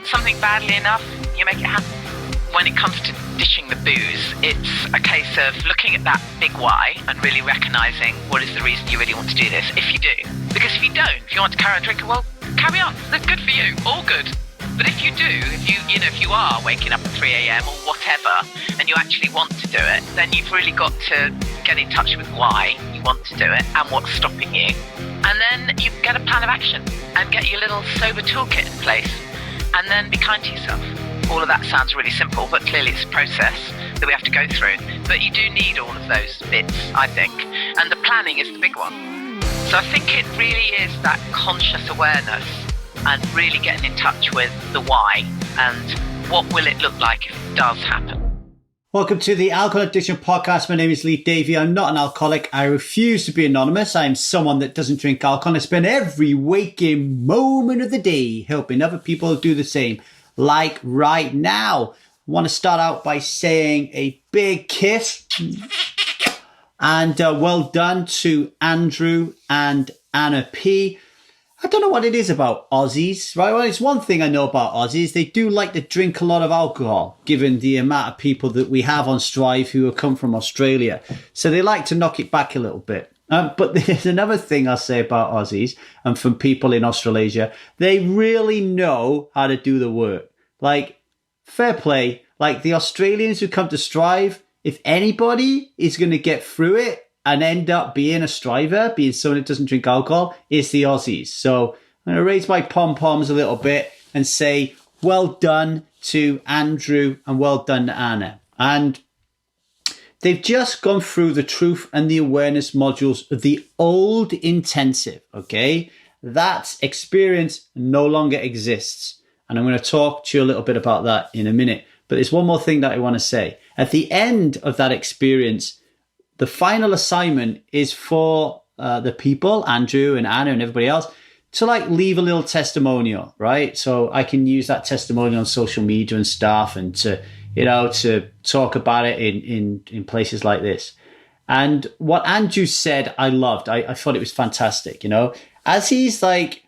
want something badly enough, you make it happen. When it comes to ditching the booze, it's a case of looking at that big why and really recognising what is the reason you really want to do this, if you do. Because if you don't, if you want to carry on drinking, well, carry on. That's good for you. All good. But if you do, if you are waking up at 3 a.m. or whatever, and you actually want to do it, then you've really got to get in touch with why you want to do it and what's stopping you. And then you get a plan of action and get your little sober toolkit in place. And then be kind to yourself. All of that sounds really simple, but clearly it's a process that we have to go through. But you do need all of those bits, I think. And the planning is the big one. So I think it really is that conscious awareness and really getting in touch with the why and what will it look like if it does happen. Welcome to the Alcohol Addiction Podcast. My name is Lee Davey. I'm not an alcoholic. I refuse to be anonymous. I'm someone that doesn't drink alcohol. I spend every waking moment of the day helping other people do the same. Like right now, I want to start out by saying a big kiss and well done to Andrew and Anna P. I don't know what it is about Aussies, right? Well, it's one thing I know about Aussies. They do like to drink a lot of alcohol, given the amount of people that we have on Strive who have come from Australia. So they like to knock it back a little bit. But there's another thing I'll say about Aussies and from people in Australasia. They really know how to do the work. Like, fair play. Like the Australians who come to Strive, if anybody is going to get through it and end up being a striver, being someone that doesn't drink alcohol, it's the Aussies. So I'm going to raise my pom-poms a little bit and say, well done to Andrew and well done to Anna. And they've just gone through the truth and the awareness modules of the old intensive, okay? That experience no longer exists. And I'm going to talk to you a little bit about that in a minute. But there's one more thing that I want to say. At the end of that experience, the final assignment is for the people, Andrew and Anna and everybody else, to like leave a little testimonial, right? So I can use that testimonial on social media and stuff and to talk about it in places like this. And what Andrew said, I loved. I thought it was fantastic, as he's like,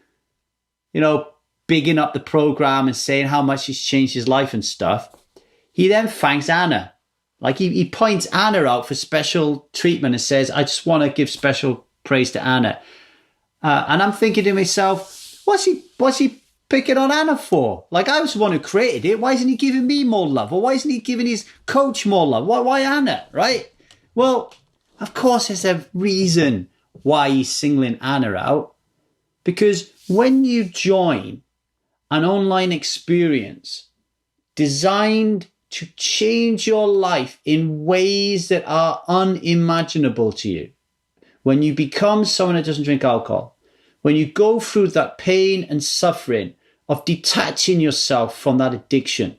bigging up the program and saying how much he's changed his life and stuff. He then thanks Anna. Like he points Anna out for special treatment and says, I just want to give special praise to Anna. And I'm thinking to myself, what's he picking on Anna for? Like, I was the one who created it. Why isn't he giving me more love? Or why isn't he giving his coach more love? Why Anna, right? Well, of course, there's a reason why he's singling Anna out. Because when you join an online experience designed to change your life in ways that are unimaginable to you, when you become someone that doesn't drink alcohol, when you go through that pain and suffering of detaching yourself from that addiction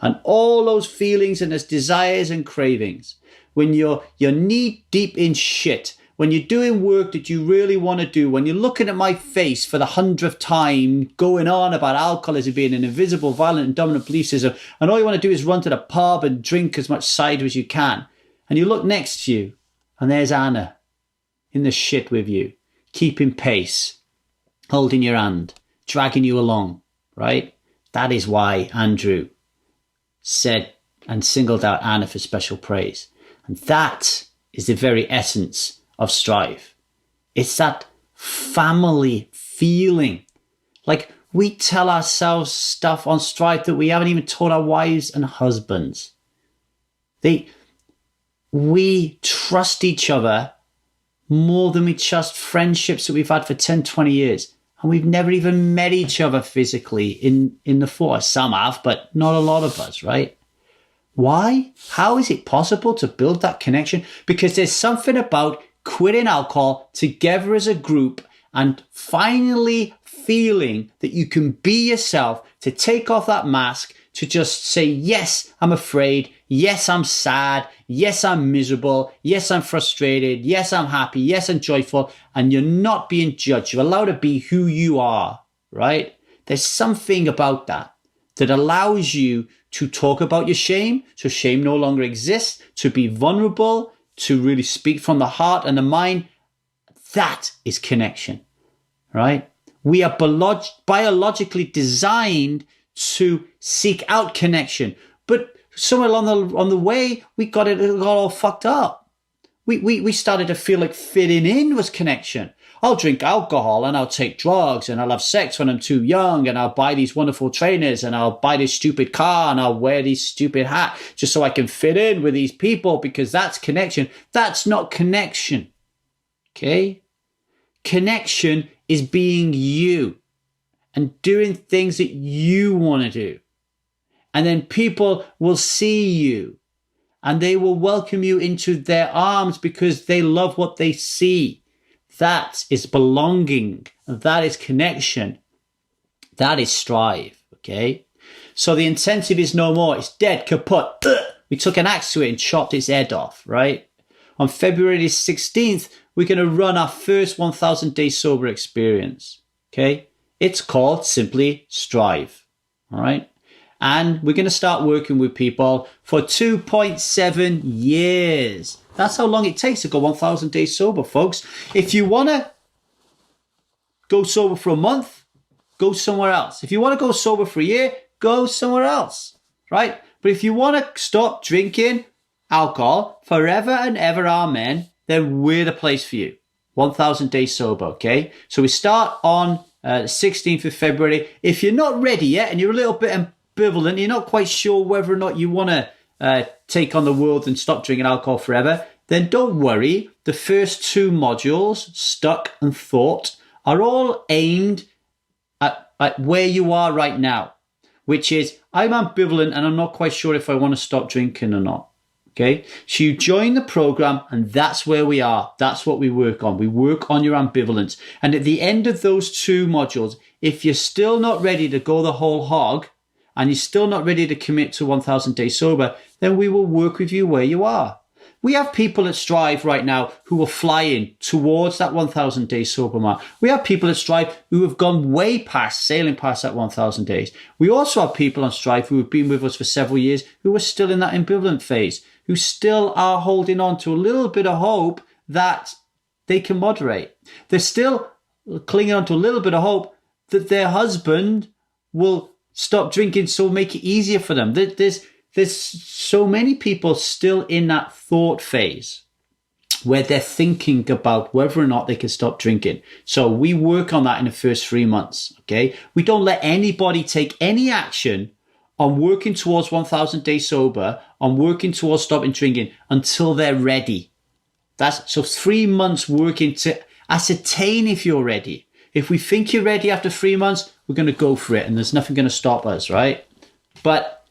and all those feelings and those desires and cravings, when you're knee deep in shit, when you're doing work that you really want to do, when you're looking at my face for the 100th time, going on about alcoholism being an invisible, violent, and dominant belief system, and all you want to do is run to the pub and drink as much cider as you can, and you look next to you, and there's Anna in the shit with you, keeping pace, holding your hand, dragging you along, right? That is why Andrew said and singled out Anna for special praise. And that is the very essence of Strive. It's that family feeling. Like we tell ourselves stuff on Strive that we haven't even told our wives and husbands. We trust each other more than we trust friendships that we've had for 10, 20 years. And we've never even met each other physically in the forest. Some have, but not a lot of us, right? Why? How is it possible to build that connection? Because there's something about quitting alcohol together as a group and finally feeling that you can be yourself, to take off that mask, to just say, yes, I'm afraid. Yes, I'm sad. Yes, I'm miserable. Yes, I'm frustrated. Yes, I'm happy. Yes, I'm joyful. And you're not being judged. You're allowed to be who you are, right? There's something about that allows you to talk about your shame. So shame no longer exists, to be vulnerable, to really speak from the heart and the mind. That is connection, right? We are biologically designed to seek out connection. But somewhere on the way, we got all fucked up. We started to feel like fitting in was connection. I'll drink alcohol and I'll take drugs and I'll have sex when I'm too young and I'll buy these wonderful trainers and I'll buy this stupid car and I'll wear this stupid hat just so I can fit in with these people because that's connection. That's not connection. Okay? Connection is being you and doing things that you want to do. And then people will see you and they will welcome you into their arms because they love what they see. That is belonging. That is connection. That is strive. Okay? So the incentive is no more. It's dead, kaput. We took an axe to it and chopped its head off, right? On February 16th, we're going to run our first 1,000 Day Sober experience. Okay? It's called simply Strive. All right? And we're going to start working with people for 2.7 years. That's how long it takes to go 1,000 days sober, folks. If you want to go sober for a month, go somewhere else. If you want to go sober for a year, go somewhere else, right? But if you want to stop drinking alcohol forever and ever, amen, then we're the place for you. 1,000 days sober, okay? So we start on 16th of February. If you're not ready yet and you're a little bit ambivalent, you're not quite sure whether or not you want to take on the world and stop drinking alcohol forever, then don't worry. The first 2 modules, Stuck and Thought, are all aimed at where you are right now, which is I'm ambivalent and I'm not quite sure if I want to stop drinking or not. Okay, so you join the program and that's where we are. That's what we work on. We work on your ambivalence. And at the end of those 2 modules, if you're still not ready to go the whole hog and you're still not ready to commit to 1,000 days sober, then we will work with you where you are. We have people at Strive right now who are flying towards that 1,000 days sober mark. We have people at Strive who have gone way past, sailing past that 1,000 days. We also have people on Strive who have been with us for several years who are still in that ambivalent phase, who still are holding on to a little bit of hope that they can moderate. They're still clinging on to a little bit of hope that their husband will stop drinking, so make it easier for them. There's so many people still in that thought phase where they're thinking about whether or not they can stop drinking. So we work on that in the first 3 months, okay? We don't let anybody take any action on working towards 1,000 days sober, on working towards stopping drinking until they're ready. That's so 3 months working to ascertain if you're ready. If we think you're ready after 3 months, we're going to go for it and there's nothing going to stop us, right? But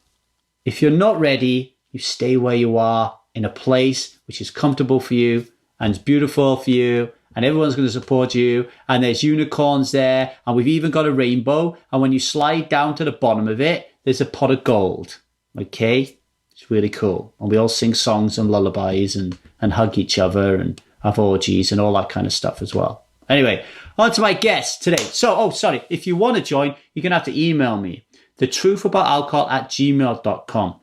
if you're not ready, you stay where you are in a place which is comfortable for you and it's beautiful for you and everyone's going to support you and there's unicorns there and we've even got a rainbow and when you slide down to the bottom of it, there's a pot of gold, okay? It's really cool. And we all sing songs and lullabies and hug each other and have orgies and all that kind of stuff as well. Anyway, on to my guest today. So, if you want to join, you're going to have to email me, thetruthaboutalcohol@gmail.com.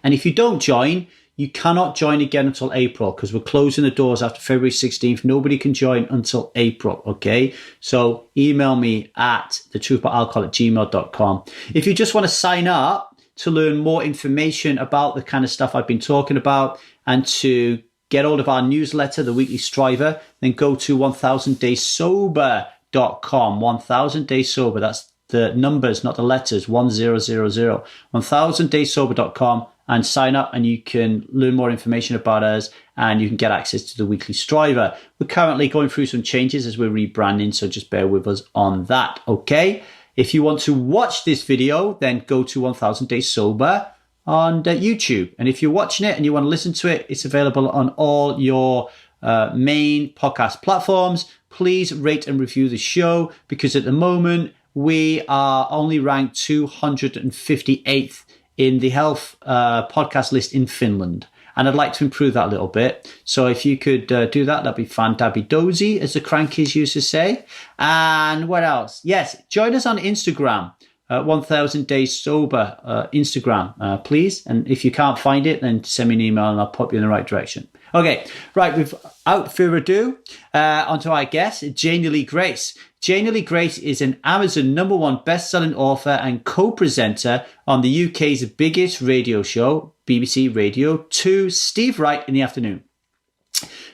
And if you don't join, you cannot join again until April because we're closing the doors after February 16th. Nobody can join until April, okay? So email me at thetruthaboutalcohol@gmail.com. If you just want to sign up to learn more information about the kind of stuff I've been talking about and to get hold of our newsletter, The Weekly Striver, then go to 1000dayssober.com. 1000 Days Sober. That's the numbers, not the letters. 1000. 1000dayssober.com and sign up and you can learn more information about us and you can get access to The Weekly Striver. We're currently going through some changes as we're rebranding, so just bear with us on that, okay? If you want to watch this video, then go to 1000 Days Sober on YouTube. And if you're watching it and you want to listen to it, it's available on all your main podcast platforms. Please rate and review the show because at the moment we are only ranked 258th in the health podcast list in Finland. And I'd like to improve that a little bit. So if you could do that, that'd be fantabby-dozy, as the crankies used to say. And what else? Yes, join us on Instagram. 1000 Days Sober Instagram, please. And if you can't find it, then send me an email and I'll pop you in the right direction. Okay, right, without further ado, onto our guest, Janie Lee Grace. Janie Lee Grace is an Amazon #1 best-selling author and co-presenter on the UK's biggest radio show, BBC Radio 2, Steve Wright in the Afternoon.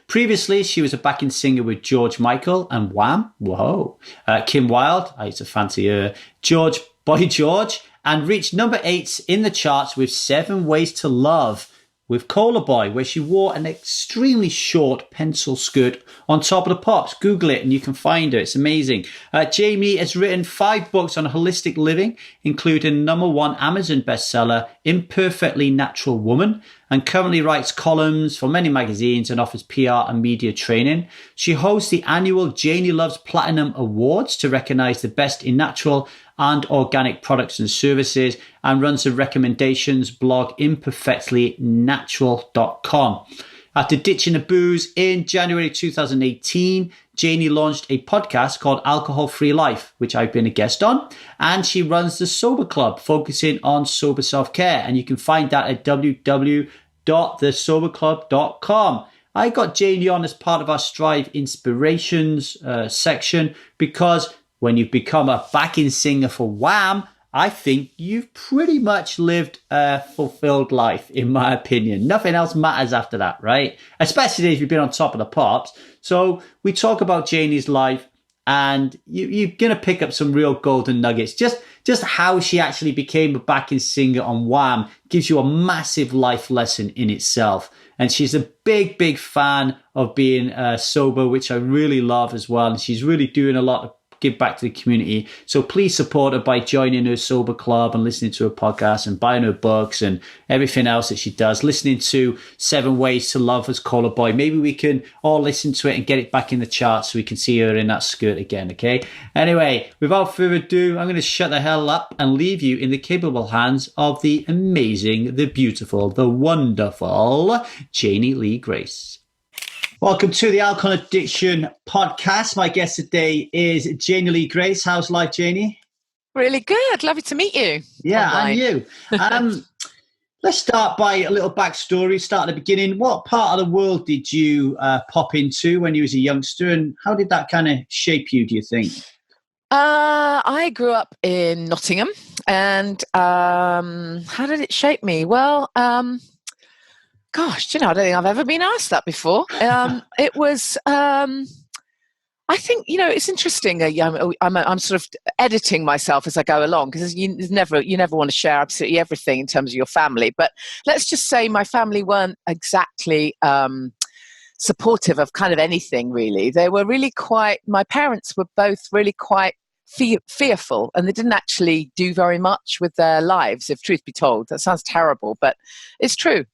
Previously, she was a backing singer with George Michael and Wham! Whoa. Kim Wilde, I used to fancy her, George Boy George, and reached number 8 in the charts with 7 Ways to Love with Cola Boy, where she wore an extremely short pencil skirt on Top of the Pops. Google it and you can find her. It's amazing. Jamie has written 5 books on holistic living, including #1 Amazon bestseller, Imperfectly Natural Woman, and currently writes columns for many magazines and offers PR and media training. She hosts the annual Janie Loves Platinum Awards to recognize the best in natural and organic products and services, and runs the recommendations blog imperfectlynatural.com. After ditching the booze in January 2018, Janie launched a podcast called Alcohol Free Life, which I've been a guest on, and she runs the Sober Club, focusing on sober self-care, and you can find that at www.thesoberclub.com. I got Janie on as part of our Strive Inspirations section because when you've become a backing singer for Wham!, I think you've pretty much lived a fulfilled life, in my opinion. Nothing else matters after that, right? Especially if you've been on Top of the Pops. So we talk about Janie's life, and you're going to pick up some real golden nuggets. Just how she actually became a backing singer on Wham! Gives you a massive life lesson in itself. And she's a big, big fan of being sober, which I really love as well. And she's really doing a lot of give back to the community. So please support her by joining her Sober Club and listening to her podcast and buying her books and everything else that she does. Listening to 7 Ways to Love as Cola Boy. Maybe we can all listen to it and get it back in the charts so we can see her in that skirt again, okay? Anyway, without further ado, I'm going to shut the hell up and leave you in the capable hands of the amazing, the beautiful, the wonderful Janie Lee Grace. Welcome to the Alcohol Addiction podcast. My guest today is Janie Lee Grace. How's life, Janie? Really good. Lovely to meet you. Yeah, online. And you. Let's start by a little backstory. Start at the beginning. What part of the world did you pop into when you was a youngster, and how did that kind of shape you, do you think? I grew up in Nottingham, and how did it shape me? Well, gosh, I don't think I've ever been asked that before. It was, I think, it's interesting. I'm sort of editing myself as I go along because you never want to share absolutely everything in terms of your family. But let's just say my family weren't exactly supportive of kind of anything, really. They were really my parents were both really quite fearful, and they didn't actually do very much with their lives, if truth be told. That sounds terrible, but it's true.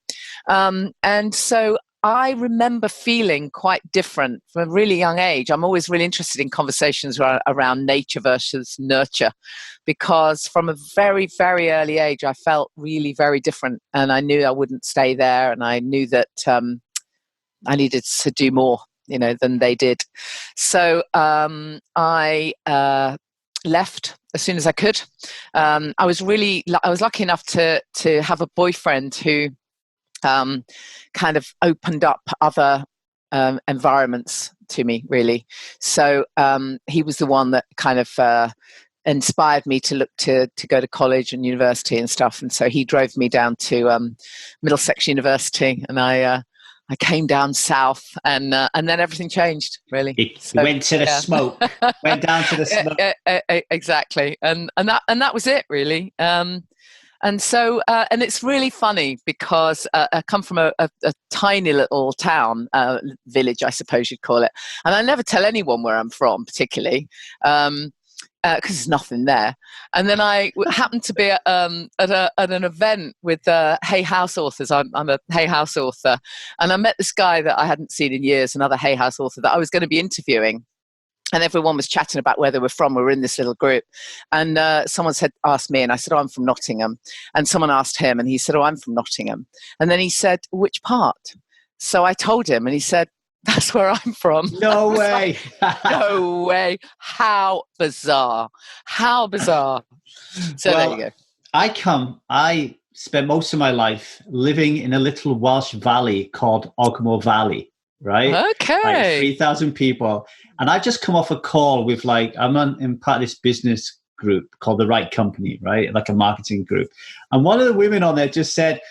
And so I remember feeling quite different from a really young age. I'm always really interested in conversations around nature versus nurture, because from a very, very early age, I felt really very different, and I knew I wouldn't stay there, and I knew that I needed to do more, than they did. So I left as soon as I could. I was lucky enough to have a boyfriend who kind of opened up other environments to me, really. So he was the one that kind of inspired me to look to go to college and university and stuff. And so he drove me down to Middlesex University, and I came down south, and then everything changed, really. So, went to the smoke. Went down to the smoke. Exactly, and that was it, really. And so, and it's really funny because I come from a tiny little town, village, I suppose you'd call it, and I never tell anyone where I'm from, particularly. Because there's nothing there. And then I happened to be at an event with Hay House authors. I'm a Hay House author. And I met this guy that I hadn't seen in years, another Hay House author that I was going to be interviewing. And everyone was chatting about where they were from. We were in this little group. And someone asked me, and I said, I'm from Nottingham. And someone asked him, and he said, I'm from Nottingham. And then he said, which part? So I told him, and he said, that's where I'm from. No way. No way. How bizarre. How bizarre. So there you go. I spent most of my life living in a little Welsh valley called Ogmore Valley. right? Like Okay. 3,000 people. And I just come off a call with in part of this business group called The Right Company, right? Like a marketing group. And one of the women on there just said,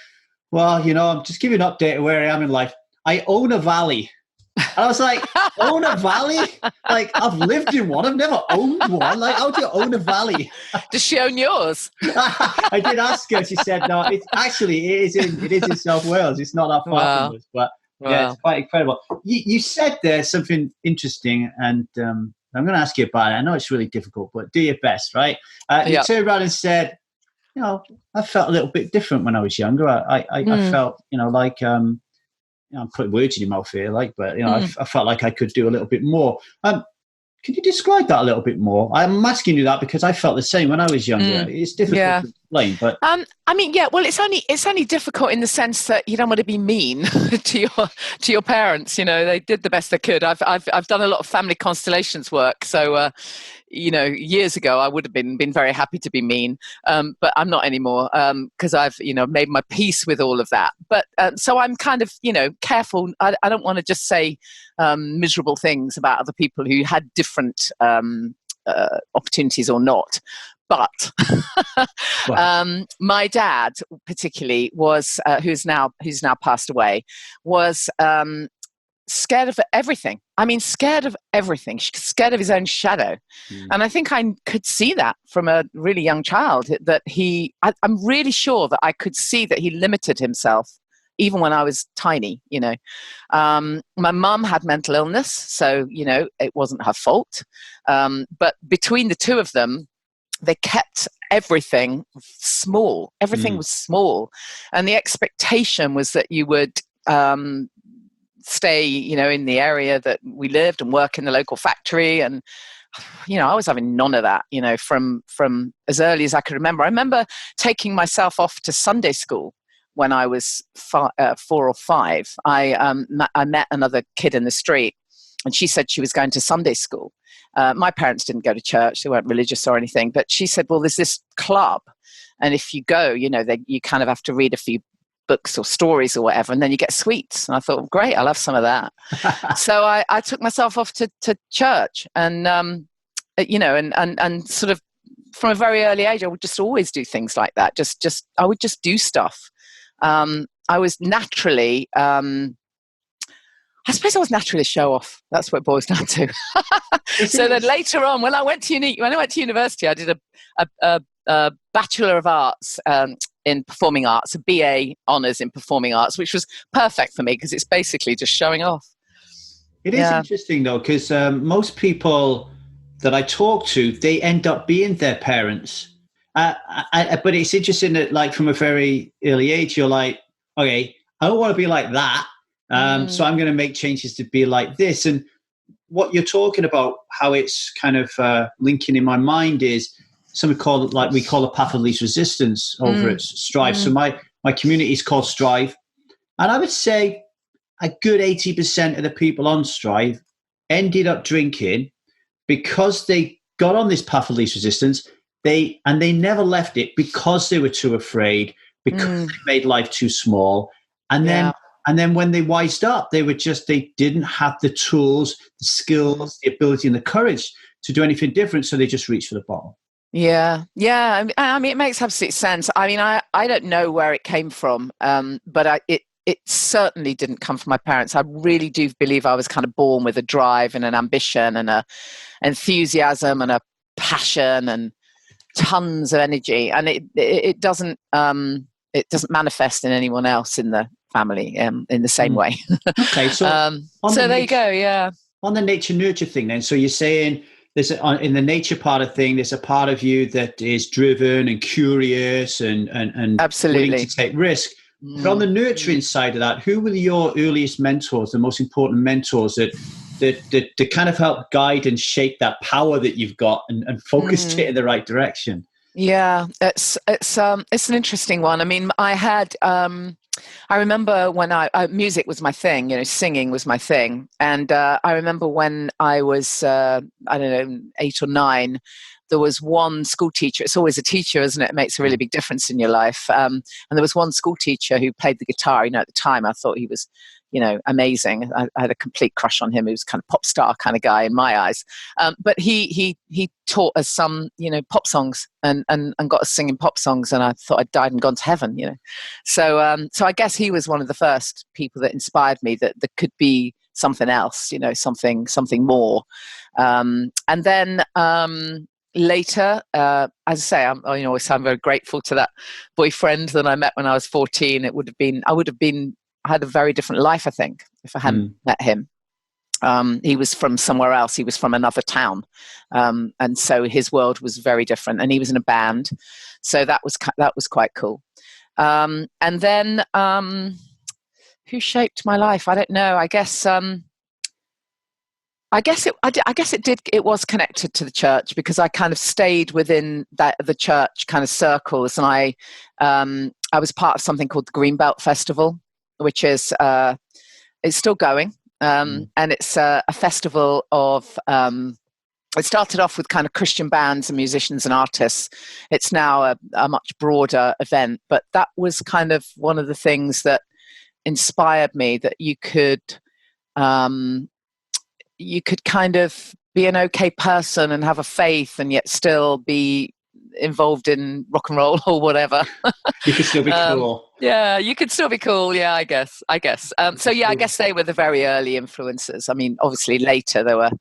well, I'm just giving an update of where I am in life. I own a valley. And I was like, own a valley? Like, I've lived in one. I've never owned one. Like, how do you own a valley? Does she own yours? I did ask her. She said, no, it is in South Wales. It's not that far from us. But yeah, it's quite incredible. You said there's something interesting, and I'm going to ask you about it. I know it's really difficult, but do your best, right? You turned around and said, I felt a little bit different when I was younger. I felt, I'm putting words in your mouth here, but I felt like I could do a little bit more. Can you describe that a little bit more? I'm asking you that because I felt the same when I was younger. It's difficult to explain, but well, it's only difficult in the sense that you don't want to be mean to your parents. They did the best they could. I've done a lot of family constellations work, so years ago I would have been very happy to be mean, but I'm not anymore because I've made my peace with all of that. But so I'm kind of careful. I don't want to just say miserable things about other people who had different opportunities or not. But my dad, particularly, was who's now passed away, was scared of everything. I mean, scared of everything. Scared of his own shadow. And I think I could see that from a really young child. That I'm really sure that I could see that he limited himself, even when I was tiny. My mum had mental illness, so it wasn't her fault. But between the two of them, they kept everything small. Everything was small. And the expectation was that you would stay, in the area that we lived and work in the local factory. And, I was having none of that, from as early as I could remember. I remember taking myself off to Sunday school when I was 4 or 5. I met another kid in the street, and she said she was going to Sunday school. My parents didn't go to church. They weren't religious or anything. But she said, well, there's this club. And if you go, you kind of have to read a few books or stories or whatever, and then you get sweets. And I thought, great, I'll have some of that. So I took myself off to church, and, and sort of from a very early age, I would just always do things like that. I would just do stuff. I was naturally... I suppose I was naturally a show off. That's what it boils down to. So then later on, when I went to university, I did a Bachelor of Arts in Performing Arts, a BA honours in Performing Arts, which was perfect for me because it's basically just showing off. It is interesting though, because most people that I talk to, they end up being their parents. But it's interesting that, from a very early age, you're like, okay, I don't want to be like that. So I'm going to make changes to be like this. And what you're talking about, how it's kind of linking in my mind is something called, we call the path of least resistance over at Strive. So my community is called Strive. And I would say a good 80% of the people on Strive ended up drinking because they got on this path of least resistance. They never left it because they were too afraid, because they made life too small. And then when they wised up, they didn't have the tools, the skills, the ability, and the courage to do anything different. So they just reached for the bottle. Yeah. I mean, it makes absolute sense. I mean, I don't know where it came from, but it certainly didn't come from my parents. I really do believe I was kind of born with a drive and an ambition and a enthusiasm and a passion and tons of energy. And it doesn't manifest in anyone else in the family in the same way. Okay, so there you go. Yeah. On the nature nurture thing, then. So you're saying in the nature part of thing, there's a part of you that is driven and curious and absolutely willing to take risk. But on the nurturing side of that, who were your earliest mentors, the most important mentors that kind of help guide and shape that power that you've got and focused it in the right direction? Yeah, it's an interesting one. I mean, I had. I remember when music was my thing, singing was my thing. And I remember when I was, 8 or 9, there was one school teacher. It's always a teacher, isn't it? It makes a really big difference in your life. And there was one school teacher who played the guitar. At the time, I thought he was amazing. I had a complete crush on him. He was kind of pop star kind of guy in my eyes. But he taught us some, pop songs and got us singing pop songs. And I thought I'd died and gone to heaven, So I guess he was one of the first people that inspired me that there could be something else, something more. And then later, as I say, I'm very grateful to that boyfriend that I met when I was 14. I had a very different life, I think, if I hadn't met him. He was from somewhere else. He was from another town. And so his world was very different. And he was in a band. So that was quite cool. And then who shaped my life? I don't know. I guess it was connected to the church, because I kind of stayed within the church kind of circles. And I was part of something called the Greenbelt Festival, which is it's still going, and it's a festival of. It started off with kind of Christian bands and musicians and artists. It's now a much broader event, but that was kind of one of the things that inspired me, that you could kind of be an okay person and have a faith and yet still be involved in rock and roll or whatever. You could still be cool. Yeah, you could still be cool. Yeah, I guess. So yeah, I guess they were the very early influences. I mean, obviously later there were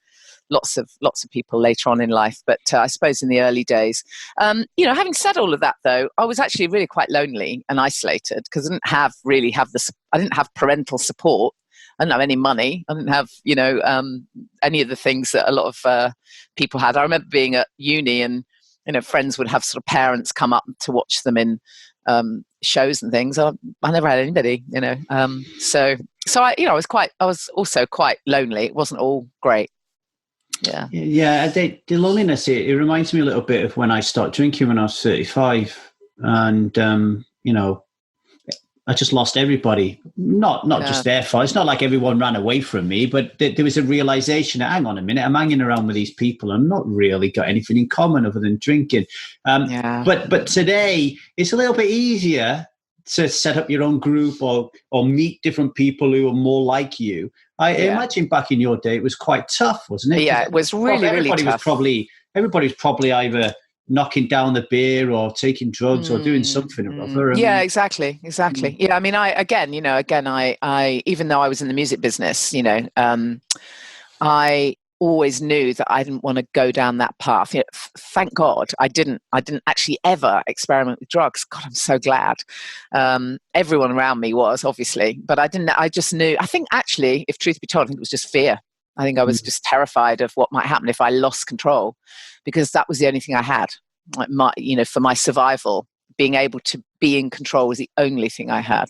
lots of people later on in life, but I suppose in the early days, having said all of that, though, I was actually really quite lonely and isolated, because I didn't have parental support. I didn't have any money. I didn't have, any of the things that a lot of people had. I remember being at uni, and friends would have sort of parents come up to watch them in shows and things. I never had anybody, So I was also quite lonely. It wasn't all great. Yeah. Yeah. The loneliness, it reminds me a little bit of when I started drinking when I was 35, and I just lost everybody. Not just their fault. It's not like everyone ran away from me, but there was a realization that, hang on a minute, I'm hanging around with these people and not really got anything in common other than drinking. But today it's a little bit easier to set up your own group or meet different people who are more like you. I imagine back in your day it was quite tough, wasn't it? Yeah, it was really tough. Everybody was probably either knocking down the beer or taking drugs or doing something or other. Yeah, exactly. Yeah, I mean, I even though I was in the music business, I always knew that I didn't want to go down that path. Thank God I didn't actually ever experiment with drugs. God, I'm so glad. Everyone around me was, obviously, but I just knew. I think actually, if truth be told, I think it was just fear. I think I was just terrified of what might happen if I lost control, because that was the only thing I had. For my survival, being able to be in control was the only thing I had.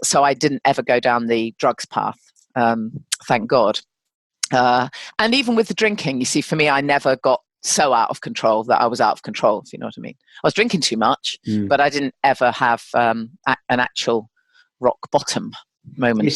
So I didn't ever go down the drugs path. Thank God. And even with the drinking, you see, for me, I never got so out of control that I was out of control, if you know what I mean. I was drinking too much, but I didn't ever have an actual rock bottom moment.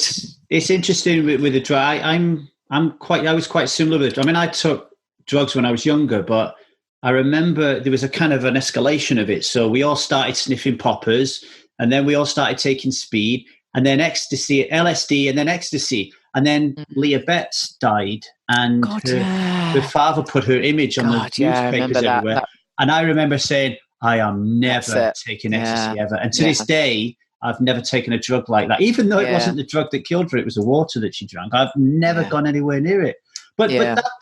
It's interesting with the drug. I was quite similar with it. I mean, I took drugs when I was younger, but I remember there was a kind of an escalation of it. So we all started sniffing poppers, and then we all started taking speed, and then ecstasy, LSD, and then ecstasy. And then Leah Betts died, and her father put her image on the newspapers everywhere. And I remember saying, I am never taking ecstasy ever. And to this day, I've never taken a drug like that. Even though it wasn't the drug that killed her, it was the water that she drank. I've never gone anywhere near it. But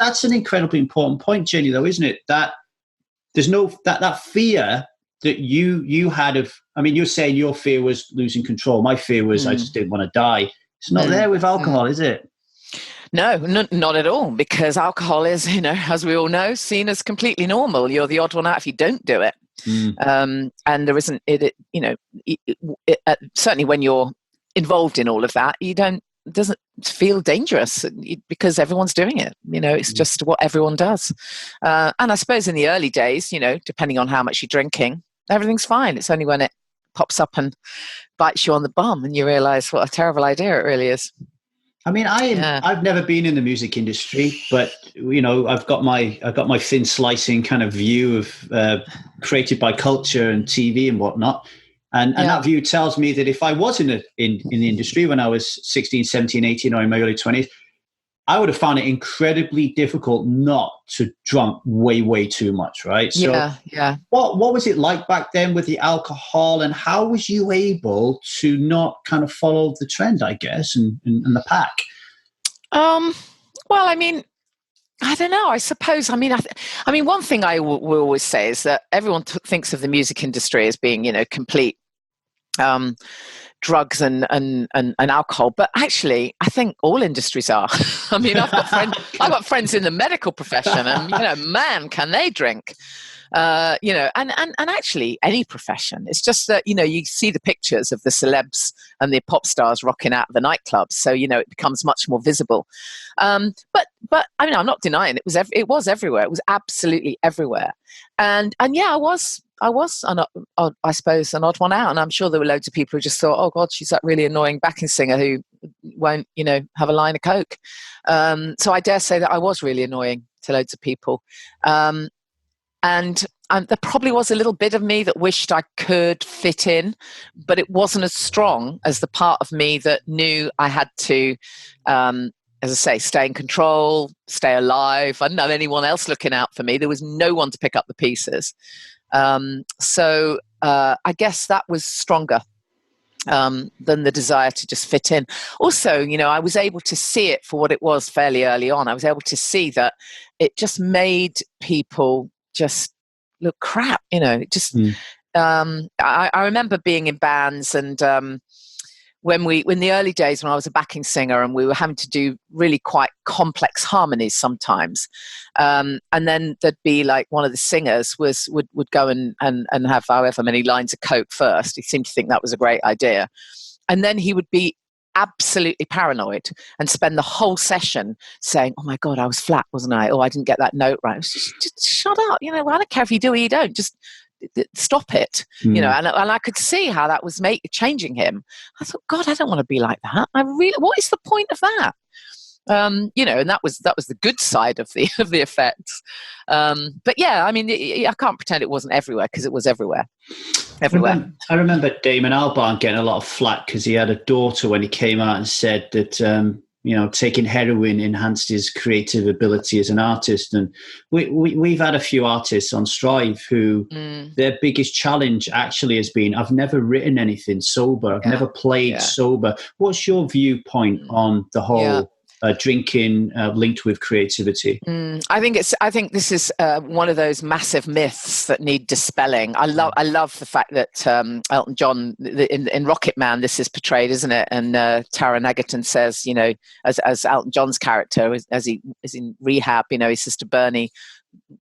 that's an incredibly important point, Jenny, though, isn't it? That there's no that fear that you had of. I mean, you're saying your fear was losing control. My fear was I just didn't want to die. It's not there with alcohol, is it? No, not at all. Because alcohol is, as we all know, seen as completely normal. You're the odd one out if you don't do it. And there isn't certainly when you're involved in all of that, it doesn't feel dangerous because everyone's doing it. It's just what everyone does. And I suppose in the early days, depending on how much you're drinking, everything's fine. It's only when it pops up and bites you on the bum and you realize what a terrible idea it really is. I mean, I've never been in the music industry, but I've got my thin slicing kind of view of created by culture and TV and whatnot. And that view tells me that if I was in the industry when I was 16, 17, 18, or in my early 20s, I would have found it incredibly difficult not to drink way too much, right? So what was it like back then with the alcohol, and how was you able to not kind of follow the trend, I guess, and the pack? Well, I mean, I don't know. I suppose. I mean, one thing I will always say is that everyone thinks of the music industry as being, complete drugs and alcohol, but actually, I think all industries are. I mean, I've got friends in the medical profession, and man, can they drink? And actually any profession. It's just that, you see the pictures of the celebs and the pop stars rocking out of the nightclubs. So, it becomes much more visible. But I mean, I'm not denying it was everywhere. It was absolutely everywhere. And yeah, I was, I suppose, an odd one out. And I'm sure there were loads of people who just thought, oh God, she's that really annoying backing singer who won't, have a line of Coke. So I dare say that I was really annoying to loads of people. And there probably was a little bit of me that wished I could fit in, but it wasn't as strong as the part of me that knew I had to, as I say, stay in control, stay alive. I didn't have anyone else looking out for me. There was no one to pick up the pieces. So I guess that was stronger than the desire to just fit in. Also, I was able to see it for what it was fairly early on. I was able to see that it just made people just look crap, I remember being in bands, and when the early days when I was a backing singer and we were having to do really quite complex harmonies sometimes, and then there'd be like one of the singers would go and have however many lines of Coke first. He seemed to think that was a great idea, and then he would be absolutely paranoid and spend the whole session saying, oh my God, I was flat, wasn't I? Oh, I didn't get that note right. Just shut up. I don't care if you do or you don't, just stop it. And I could see how that was changing him. I thought, God, I don't want to be like that. What is the point of that? And that was the good side of the effects. But yeah, I mean, I can't pretend it wasn't everywhere, because it was everywhere. Everywhere. I remember Damon Albarn getting a lot of flack because he had a daughter when he came out and said that taking heroin enhanced his creative ability as an artist. And we've had a few artists on Strive who their biggest challenge actually has been, I've never written anything sober. I've never played sober. What's your viewpoint on the whole drinking linked with creativity? I think this is one of those massive myths that need dispelling. I love the fact that Elton John in Rocket Man, this is portrayed, isn't it? And Taron Egerton says, as Elton John's character, as he is in rehab, he says to Bernie,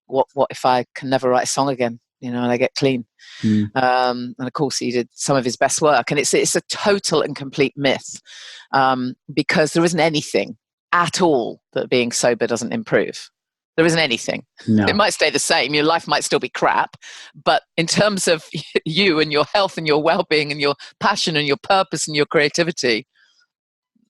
what if I can never write a song again? And I get clean. And of course, he did some of his best work, and it's a total and complete myth, because there isn't anything at all that being sober doesn't improve. There isn't anything. No. It might stay the same. Your life might still be crap, but in terms of you and your health and your well-being and your passion and your purpose and your creativity,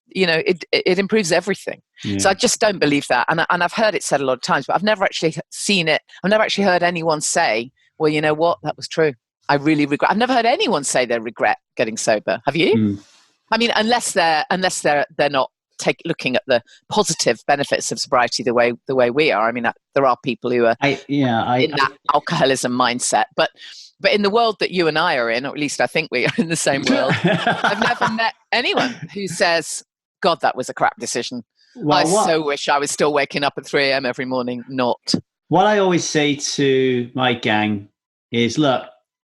it improves everything. Yeah. So I just don't believe that. And I've heard it said a lot of times, but I've never actually seen it. I've never actually heard anyone say, well, you know what? That was true. I really regret. I've never heard anyone say they regret getting sober. Have you? I mean, unless they're not looking at the positive benefits of sobriety the way we are. I mean, there are people who are in that alcoholism mindset, but in the world that you and I are in, or at least I think we are in the same world, I've never met anyone who says, God, that was a crap decision. Well, so wish I was still waking up at 3 a.m. every morning. Not. What I always say to my gang is, look,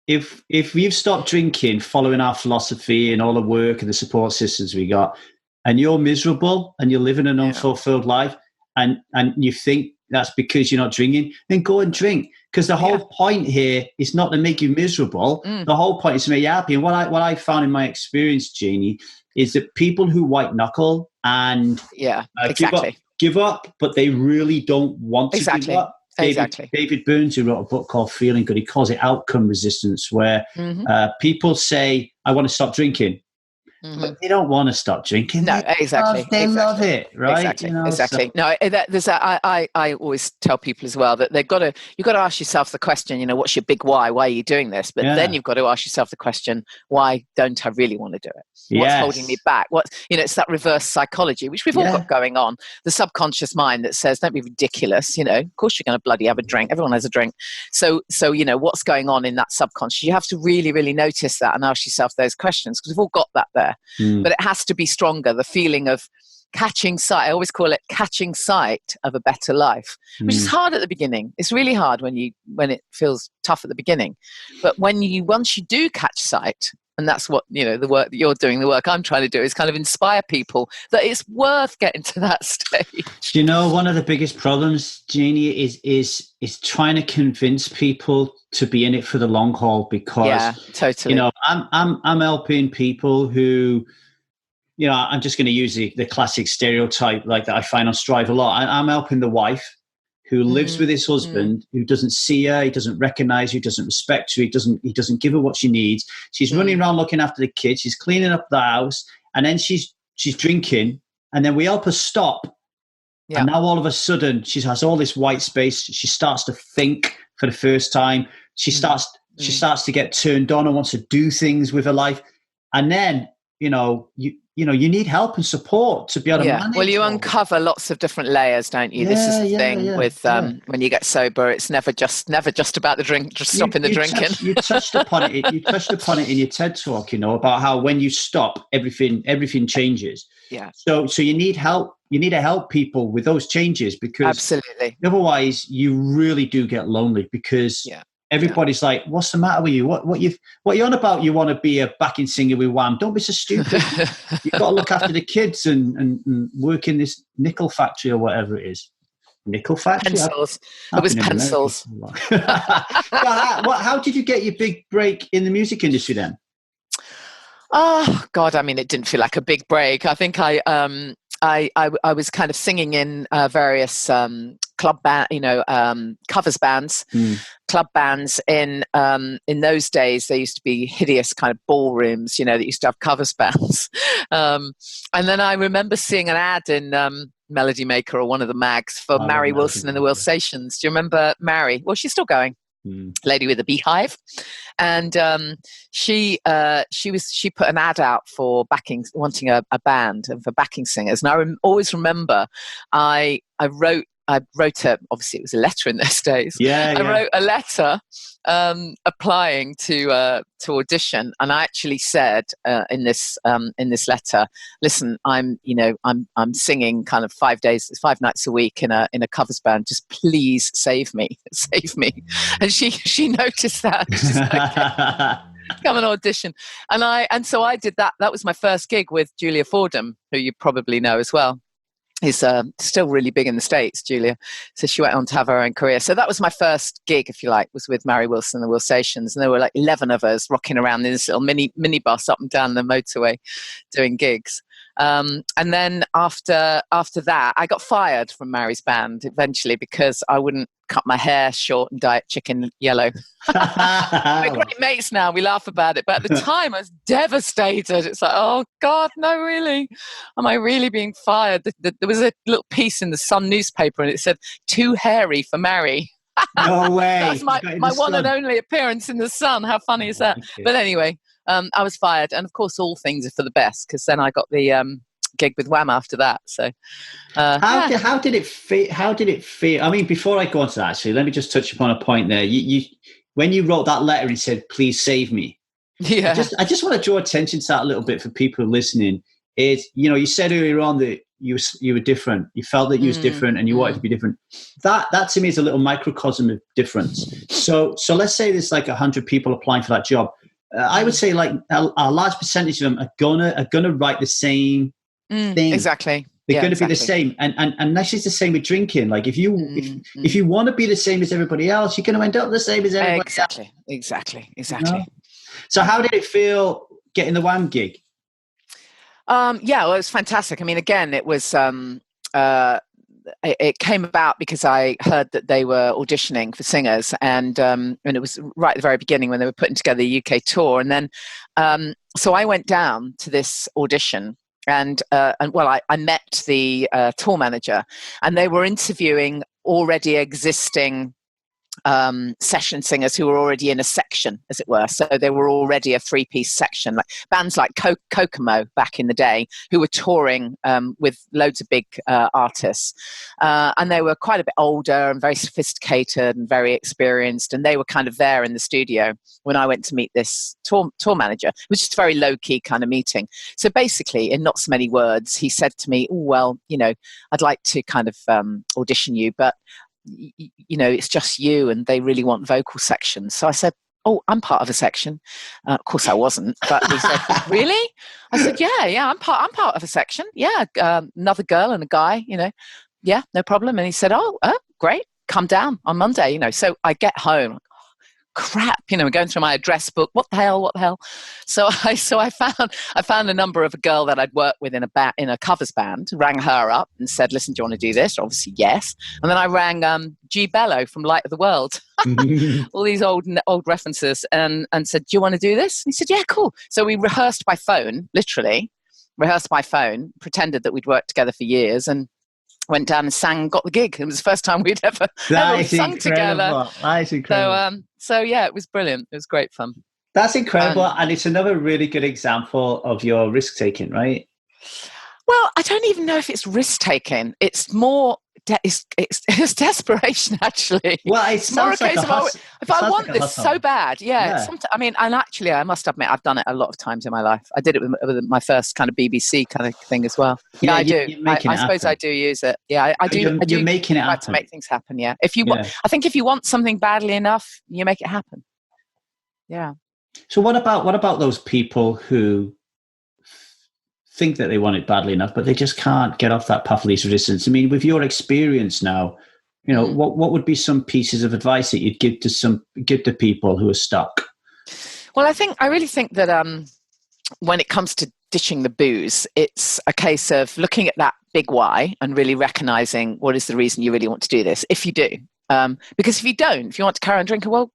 if you've stopped drinking, following our philosophy and all the work and the support systems we got, and you're miserable and you're living an unfulfilled life, and you think that's because you're not drinking, then go and drink. Because the whole point here is not to make you miserable. The whole point is to make you happy. And what I found in my experience, Jeannie, is that people who white knuckle and give up, but they really don't want to give up. David Burns, who wrote a book called Feeling Good, he calls it outcome resistance, where people say, I want to stop drinking. but they don't want to stop drinking. No, exactly. They love it, right? Exactly. Exactly. So. No, I always tell people as well that you've got to ask yourself the question, what's your big why? Why are you doing this? But then you've got to ask yourself the question, why don't I really want to do it? What's holding me back? It's that reverse psychology, which we've all got going on. The subconscious mind that says, don't be ridiculous. Of course you're going to bloody have a drink. Everyone has a drink. So, what's going on in that subconscious? You have to really, really notice that and ask yourself those questions, because we've all got that there. But it has to be stronger. The feeling of catching sight, I always call it catching sight of a better life, which is hard at the beginning. It's really hard when it feels tough at the beginning. But once you do catch sight, and that's what, the work that you're doing, the work I'm trying to do is kind of inspire people that it's worth getting to that stage. One of the biggest problems, Jeannie, is trying to convince people to be in it for the long haul, because totally. I'm helping people who, I'm just going to use the classic stereotype like that I find on Strive a lot. I'm helping the wife who lives with his husband, who doesn't see her, he doesn't recognize her, he doesn't respect her, he doesn't give her what she needs. She's running around looking after the kids, she's cleaning up the house, and then she's drinking, and then we help her stop. Yeah. And now all of a sudden she has all this white space. She starts to think for the first time. She starts to get turned on and wants to do things with her life. And then, you need help and support to be able to manage. Well, you uncover lots of different layers, don't you? This is the thing with when you get sober, it's never just about the drink, just stopping the drinking. You touched upon it. You touched upon it in your TED talk, about how when you stop, everything changes. Yeah. So you need help. You need to help people with those changes, because absolutely. Otherwise you really do get lonely, because everybody's like, what's the matter with you? What you on about? You want to be a backing singer with Wham? Don't be so stupid. You've got to look after the kids and work in this nickel factory or whatever it is. Nickel factory? Pencils. It was pencils. How did you get your big break in the music industry then? Oh God, it didn't feel like a big break. I think I was kind of singing in various club band, covers bands, club bands. In those days, there used to be hideous kind of ballrooms, that used to have covers bands. And then I remember seeing an ad in Melody Maker or one of the mags for Mary Wilson and the Wilsations. Do you remember Mary? Well, she's still going. Lady with a beehive, and she put an ad out for wanting a band and for backing singers. And I always remember I wrote obviously it was a letter in those days. I wrote a letter applying to audition, and I actually said in this letter, listen, I'm singing kind of 5 nights a week in a covers band. Just please save me. And she noticed that. She's like, come and audition. And so I did that. That was my first gig with Julia Fordham, who you probably know as well. Is still really big in the States, Julia. So she went on to have her own career. So that was my first gig, if you like, was with Mary Wilson and the Wilsations. And there were like 11 of us rocking around in this little mini bus up and down the motorway doing gigs. And then after that, I got fired from Mary's band eventually because I wouldn't cut my hair short and dye it chicken yellow. We're great mates now. We laugh about it. But at the time, I was devastated. It's like, oh, God, no, really? Am I really being fired? There was a little piece in the Sun newspaper and it said, too hairy for Mary. No way. That was my one and only appearance in the Sun. How funny is that? But anyway, I was fired. And of course, all things are for the best, because then I got the gig with Wham after that. So how did it feel? I mean, before I go on to that, actually, let me just touch upon a point there. You when you wrote that letter and said, please save me. Yeah. I just want to draw attention to that a little bit for people listening. Is, you said earlier on that you were different. You felt that you was different and you wanted to be different. That to me is a little microcosm of difference. So let's say there's like 100 people applying for that job. I would say like a large percentage of them are gonna write the same thing. Exactly. They're going to be the same, and that's just the same with drinking. Like if you want to be the same as everybody else, you're going to end up the same as everybody else. Exactly. So how did it feel getting the Wham gig? Well, it was fantastic. I mean, again, it was it came about because I heard that they were auditioning for singers, and it was right at the very beginning when they were putting together the UK tour, and then so I went down to this audition. And I met the tour manager, and they were interviewing already existing session singers who were already in a section, as it were. So they were already a three-piece section, like bands like Kokomo back in the day, who were touring with loads of big artists. And they were quite a bit older and very sophisticated and very experienced. And they were kind of there in the studio when I went to meet this tour manager. It was just a very low-key kind of meeting. So basically, in not so many words, he said to me, "Oh, well, I'd like to kind of audition you, but it's just you and they really want vocal sections." So I said, "Oh, I'm part of a section." Of course I wasn't, but he said, "Really?" I said, yeah, I'm part of a section. Yeah, another girl and a guy, yeah, no problem. And he said, oh, great, come down on Monday, So I get home, crap, going through my address book. What the hell? So I found a number of a girl that I'd worked with in a covers band, rang her up and said, "Listen, do you want to do this?" Obviously, yes. And then I rang G Bello from Light of the World, all these old references, and said, "Do you want to do this?" And he said, "Yeah, cool." So we rehearsed by phone, literally rehearsed by phone, pretended that we'd worked together for years, and went down and sang, got the gig. It was the first time we'd ever sung together. That is incredible. So yeah, it was brilliant. It was great fun. That's incredible. And it's another really good example of your risk taking, right? Well, I don't even know if it's risk taking. It's more, it's desperation, actually. Well, it's more a case of, if I want this so bad, yeah. And actually, I must admit, I've done it a lot of times in my life. I did it with my first kind of BBC kind of thing as well. Yeah, I do. I suppose I do use it. Yeah, I do. You're making it happen. To make things happen. Yeah. I think if you want something badly enough, you make it happen. Yeah. So what about those people who think that they want it badly enough, but they just can't get off that path of least resistance? I mean, with your experience now, what would be some pieces of advice that you'd give to people who are stuck? Well, I really think that when it comes to ditching the booze, it's a case of looking at that big why and really recognizing what is the reason you really want to do this. If you do, because if you don't, if you want to carry on drinking, well,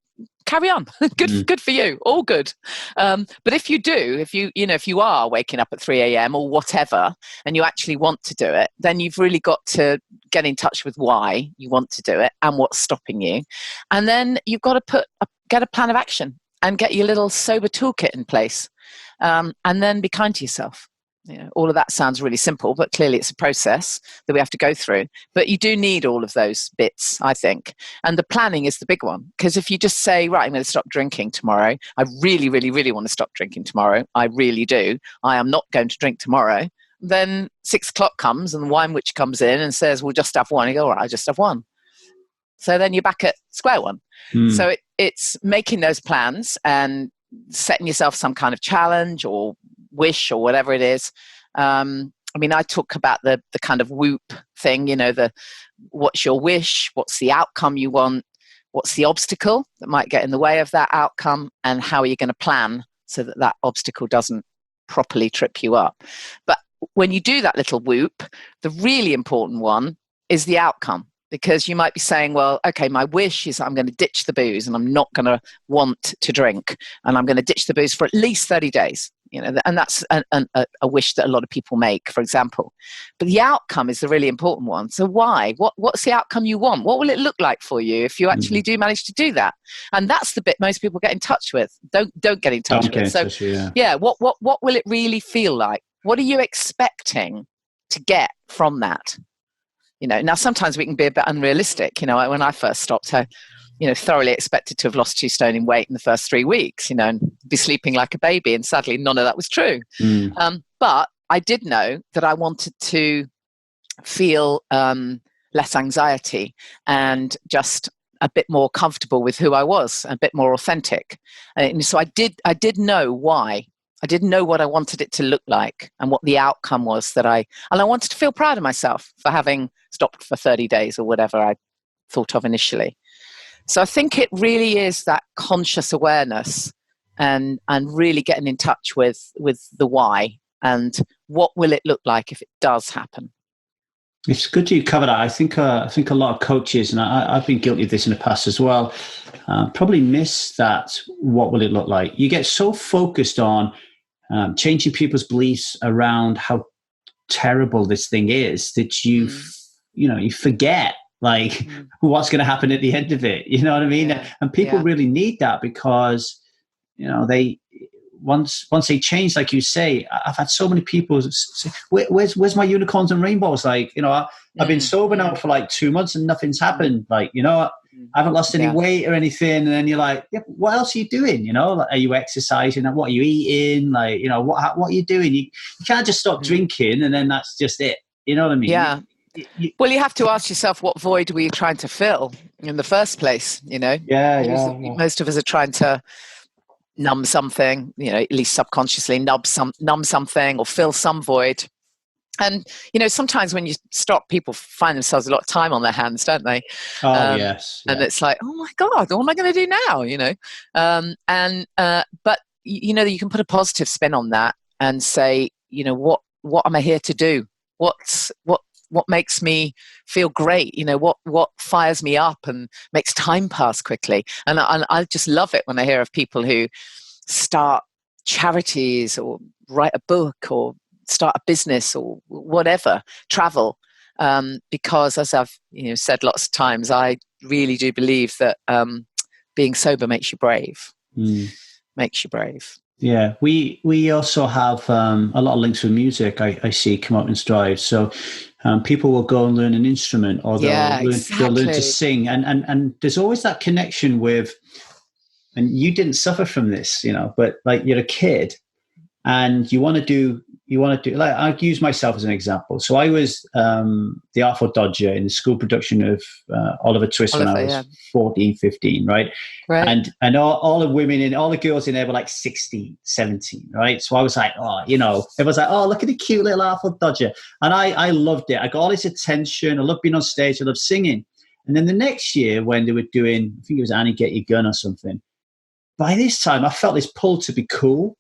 carry on. Good for you. All good. But if you do, if you are waking up at 3 a.m. or whatever, and you actually want to do it, then you've really got to get in touch with why you want to do it and what's stopping you. And then you've got to get a plan of action and get your little sober toolkit in place. And then be kind to yourself. All of that sounds really simple, but clearly it's a process that we have to go through. But you do need all of those bits, I think. And the planning is the big one. Because if you just say, right, I'm going to stop drinking tomorrow. I really, really, really want to stop drinking tomorrow. I really do. I am not going to drink tomorrow. Then 6 o'clock comes and the wine witch comes in and says, we'll just have one. You go, all right, I'll just have one. So then you're back at square one. So it's making those plans and setting yourself some kind of challenge or wish or whatever it is. I talk about the kind of whoop thing, what's your wish, what's the outcome you want, what's the obstacle that might get in the way of that outcome, and how are you going to plan so that obstacle doesn't properly trip you up. But when you do that little whoop, the really important one is the outcome. Because you might be saying, well, okay, my wish is I'm going to ditch the booze and I'm not going to want to drink, and I'm going to ditch the booze for at least 30 days. And that's a wish that a lot of people make, for example. But the outcome is the really important one. So why? What's the outcome you want? What will it look like for you if you actually do manage to do that? And that's the bit most people get in touch with. Don't get in touch with. So what will it really feel like? What are you expecting to get from that? Now sometimes we can be a bit unrealistic. When I first stopped, I, thoroughly expected to have lost 2 stone in weight in the first 3 weeks, and be sleeping like a baby. And sadly, none of that was true. But I did know that I wanted to feel less anxiety and just a bit more comfortable with who I was, a bit more authentic. And so I did know why. I didn't know what I wanted it to look like and what the outcome was and I wanted to feel proud of myself for having stopped for 30 days or whatever I thought of initially. So I think it really is that conscious awareness and really getting in touch with the why and what will it look like if it does happen. It's good you cover that. I think a lot of coaches, and I've been guilty of this in the past as well, probably miss that. What will it look like? You get so focused on changing people's beliefs around how terrible this thing is, that you forget like what's going to happen at the end of it. You know what I mean? Yeah. And people really need that, because they once they change, like you say. I've had so many people say, where's my unicorns and rainbows? Like, I've been sober now for like 2 months and nothing's happened. Like, I haven't lost any weight or anything. And then you're like, yeah, what else are you doing? Like, are you exercising? What are you eating? Like, what are you doing? You can't just stop drinking and then that's just it. You know what I mean? Yeah. Well, you have to ask yourself, what void were you trying to fill in the first place? Yeah. Most of us are trying to numb something, at least subconsciously numb something or fill some void. And, sometimes when you stop, people find themselves a lot of time on their hands, don't they? Yes. Yeah. And it's like, oh my God, what am I going to do now? But you can put a positive spin on that and say, what am I here to do? What makes me feel great? What fires me up and makes time pass quickly? And I just love it when I hear of people who start charities or write a book or start a business or whatever, travel, because as I've said lots of times, I really do believe that being sober makes you brave. Makes you brave. Yeah, we also have a lot of links with music. I see come up in Strive. So people will go and learn an instrument, or they'll learn to sing, and there's always that connection with. And you didn't suffer from this, but like you're a kid, and you want to do. Like, I'll use myself as an example. So I was the Artful Dodger in the school production of Oliver Twist when I was 14, 15, right? And all the women and all the girls in there were like 16, 17, right? So I was like, it was like, oh, look at the cute little Artful Dodger. And I loved it. I got all this attention. I loved being on stage. I loved singing. And then the next year when they were doing, I think it was Annie Get Your Gun or something, by this time I felt this pull to be cool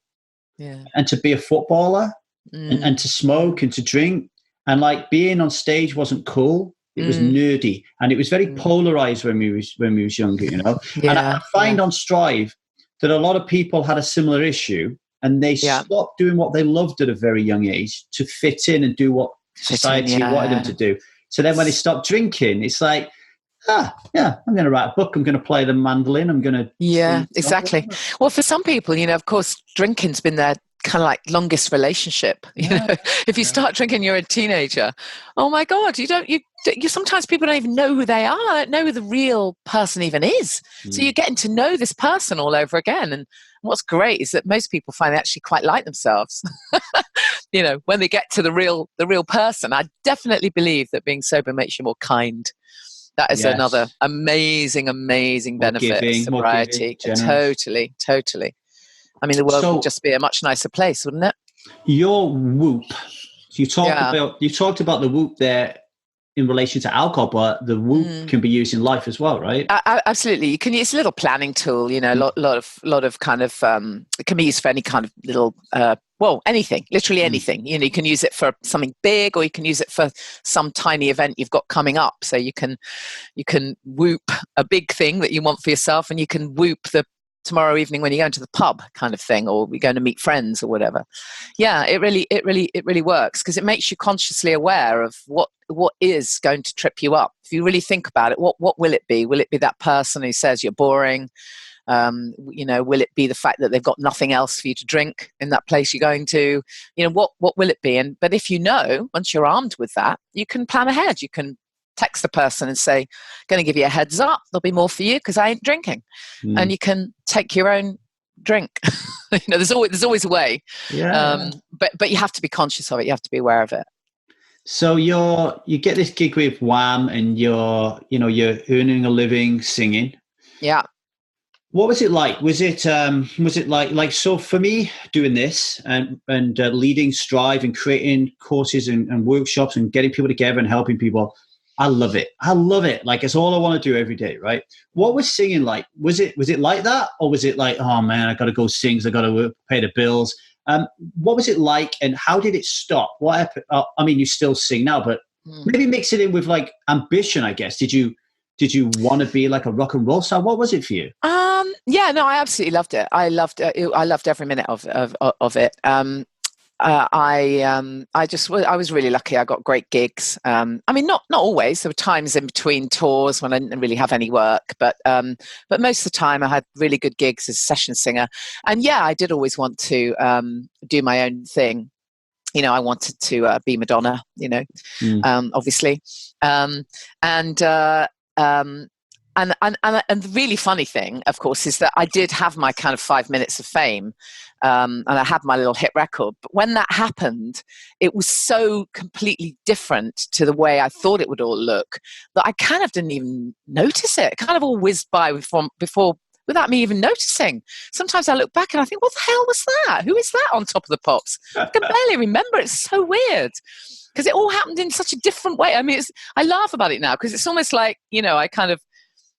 and to be a footballer. And to smoke and to drink, and like being on stage wasn't cool. It was nerdy, and it was very polarized when we was younger, And I find on Strive that a lot of people had a similar issue, and they stopped doing what they loved at a very young age to fit in and do what society wanted them to do. So then when they stopped drinking, it's like, I'm going to write a book. I'm going to play the mandolin. I'm going to exactly. Well, for some people, of course, drinking's been their kind of like longest relationship. If you start drinking, you're a teenager. Oh my God, you sometimes people don't even know who they are. Don't know who the real person even is. So you're getting to know this person all over again. And what's great is that most people find they actually quite like themselves. When they get to the real person. I definitely believe that being sober makes you more kind. That is another amazing benefit of sobriety. Totally. I mean, the world would just be a much nicer place, wouldn't it? Your Whoop. You talked about the Whoop there in relation to alcohol, but the Whoop can be used in life as well, right? Absolutely. You can use a little planning tool. A lot of kind of it can be used for any kind of little anything, literally anything. You can use it for something big, or you can use it for some tiny event you've got coming up. So you can Whoop a big thing that you want for yourself, and you can Whoop the tomorrow evening when you're going to the pub kind of thing, or we're going to meet friends or whatever. Yeah, it really works, because it makes you consciously aware of what is going to trip you up. If you really think about it, what will it be? Will it be that person who says you're boring? Will it be the fact that they've got nothing else for you to drink in that place you're going to? What will it be? But if once you're armed with that, you can plan ahead. You can text the person and say, going to give you a heads up, there'll be more for you because I ain't drinking. And you can take your own drink. There's always a way. But you have to be conscious of it. You have to be aware of it. So you get this gig with Wham, and you're earning a living singing. Yeah. What was it like? Was it like so for me doing this and leading Strive and creating courses and workshops and getting people together and helping people? I love it. Like, it's all I want to do every day, right? What was singing like? Was it like that? Or was it like, oh man, I got to go sing, I got to work, pay the bills? What was it like, and how did it stop? You still sing now, but maybe mix it in with like ambition, I guess. Did you Did you want to be like a rock and roll star? What was it for you? Yeah, no, I absolutely loved it. I loved every minute of it. I was really lucky. I got great gigs. I mean, not always. There were times in between tours when I didn't really have any work, but most of the time I had really good gigs as a session singer. And yeah, I did always want to do my own thing. You know, I wanted to be Madonna. You know, obviously, and the really funny thing, of course, is that I did have my kind of 5 minutes of fame, and I had my little hit record. But when that happened, it was so completely different to the way I thought it would all look that I kind of didn't even notice it. It kind of all whizzed by before without me even noticing. Sometimes I look back and I think, what the hell was that? Who is that on Top of the Pops? I can barely remember. It's so weird. Because it all happened in such a different way. I mean, I laugh about it now because it's almost like, you know, I kind of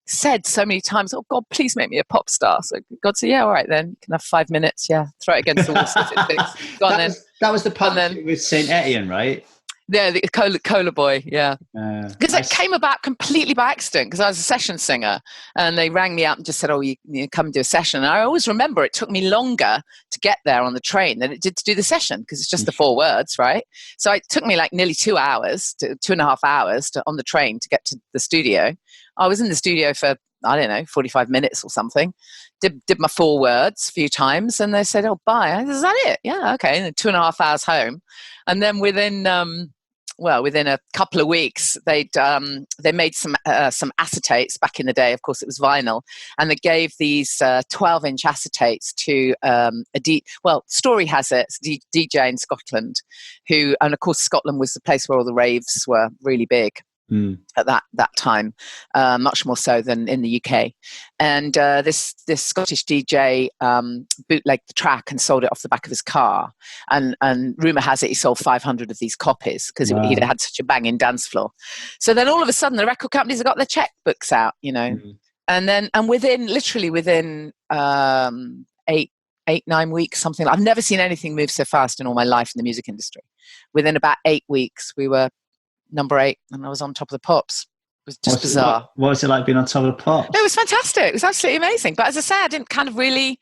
said so many times, oh God, please make me a pop star. So God said, yeah, all right then, you can have 5 minutes, yeah, throw it against the wall, see if it fits. Go on then. That was the partnership with Saint Etienne, right? Yeah, the Cola Boy, yeah. Because it came about completely by accident because I was a session singer and they rang me up and just said, oh, you come and do a session. And I always remember it took me longer to get there on the train than it did to do the session because it's just the 4 words, right? So it took me like nearly 2 hours, 2.5 hours on the train to get to the studio. I was in the studio for, I don't know, 45 minutes or something. Did my 4 words a few times and they said, oh, bye. Is that it? Yeah, okay. And then 2.5 hours home. And then within a couple of weeks, they made some acetates back in the day. Of course, it was vinyl, and they gave these 12-inch acetates to story has it, DJ in Scotland, and of course Scotland was the place where all the raves were really big. At that time, much more so than in the UK. And this Scottish DJ bootlegged the track and sold it off the back of his car. And rumour has it he sold 500 of these copies because he'd had such a banging dance floor. So then all of a sudden the record companies have got their checkbooks out, you know. And within 8-9 weeks, something. I've never seen anything move so fast in all my life in the music industry. Within about 8 weeks, we were number 8 and I was on Top of the Pops. It was just bizarre. What was it like being on Top of the Pops? It was fantastic. It was absolutely amazing. But as I say, I didn't kind of really,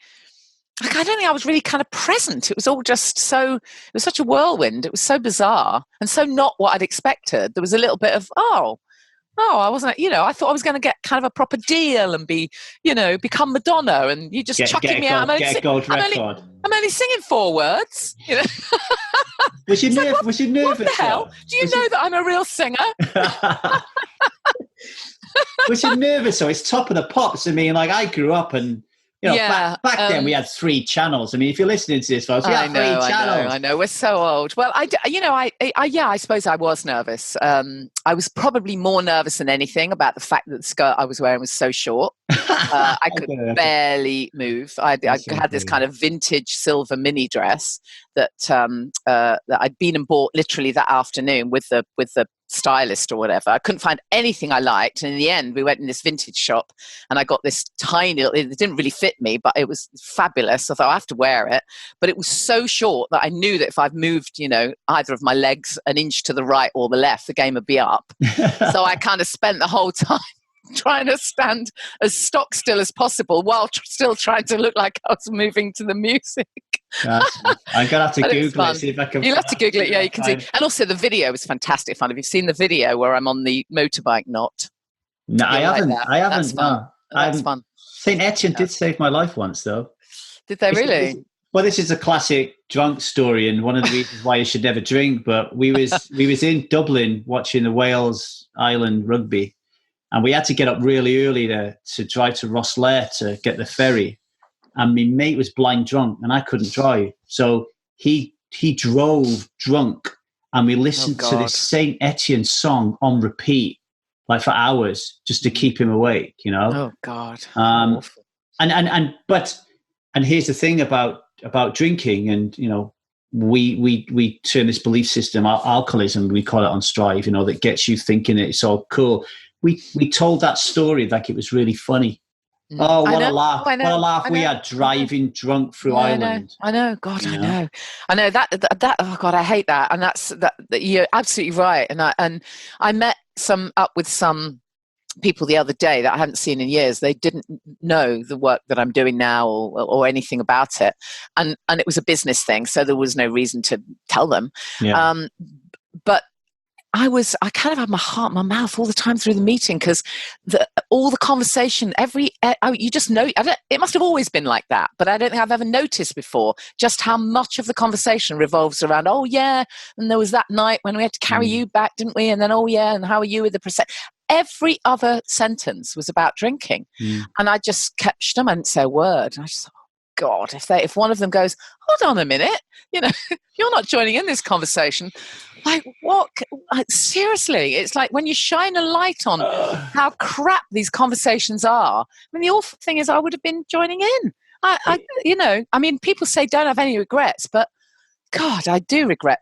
I don't think I was really kind of present. It was all just it was such a whirlwind. It was so bizarre and so not what I'd expected. There was a little bit of, I wasn't, you know, I thought I was going to get kind of a proper deal and be, you know, become Madonna and you just chucking me out. I'm only singing 4 words, you know. Was you nervous? What the hell? Do you know that I'm a real singer? Was you nervous? So it's Top of the Pops. I mean, like I grew up and, you know, back then we had 3 channels. I mean, if you're listening to this, folks, we had 3 channels. I know. We're so old. Well, I suppose I was nervous. I was probably more nervous than anything about the fact that the skirt I was wearing was so short. I could barely move. I had this kind of vintage silver mini dress that I'd been and bought literally that afternoon with the stylist or whatever. I couldn't find anything I liked, and in the end we went in this vintage shop and I got this tiny, it didn't really fit me, but it was fabulous. I thought I have to wear it, but it was so short that I knew that if I've moved, you know, either of my legs an inch to the right or the left, the game would be up. So I kind of spent the whole time trying to stand as stock still as possible while still trying to look like I was moving to the music. I'm going to have to Google it, see if I can. You'll have to Google it, yeah, you can see. And also the video was fantastic fun. Have you seen the video where I'm on the motorbike knot? No, I haven't. That's fun. That's fun. Saint Etienne did save my life once, though. Did they really? Well, this is a classic drunk story, and one of the reasons why you should never drink. But we was in Dublin watching the Wales Island rugby, and we had to get up really early to drive to Rosslare to get the ferry. And my mate was blind drunk, and I couldn't drive, so he drove drunk, and we listened to this Saint Etienne song on repeat, like for hours, just to keep him awake. You know? Oh God. And here's the thing about drinking, and you know, we turn this belief system, alcoholism, we call it on Strive, you know, that gets you thinking it's all cool. We told that story like it was really funny. Oh, what a laugh. What a laugh we had driving drunk through Ireland. I know. God, I know that. Oh God, I hate that. And that you're absolutely right. And I met with some people the other day that I hadn't seen in years. They didn't know the work that I'm doing now or anything about it. And it was a business thing, so there was no reason to tell them. Yeah. But I kind of had my mouth all the time through the meeting, because all the conversation, you just know, it must have always been like that, but I don't think I've ever noticed before just how much of the conversation revolves around, oh yeah, and there was that night when we had to carry you back, didn't we? And then, oh yeah, and how are you with the percent? Every other sentence was about drinking. And I just kept stum. I didn't say a word. And I just thought, God, if one of them goes, hold on a minute, you're not joining in this conversation. Like, what? Like, seriously, it's like when you shine a light on how crap these conversations are. I mean, the awful thing is I would have been joining in. I mean, people say don't have any regrets, but God, I do regret,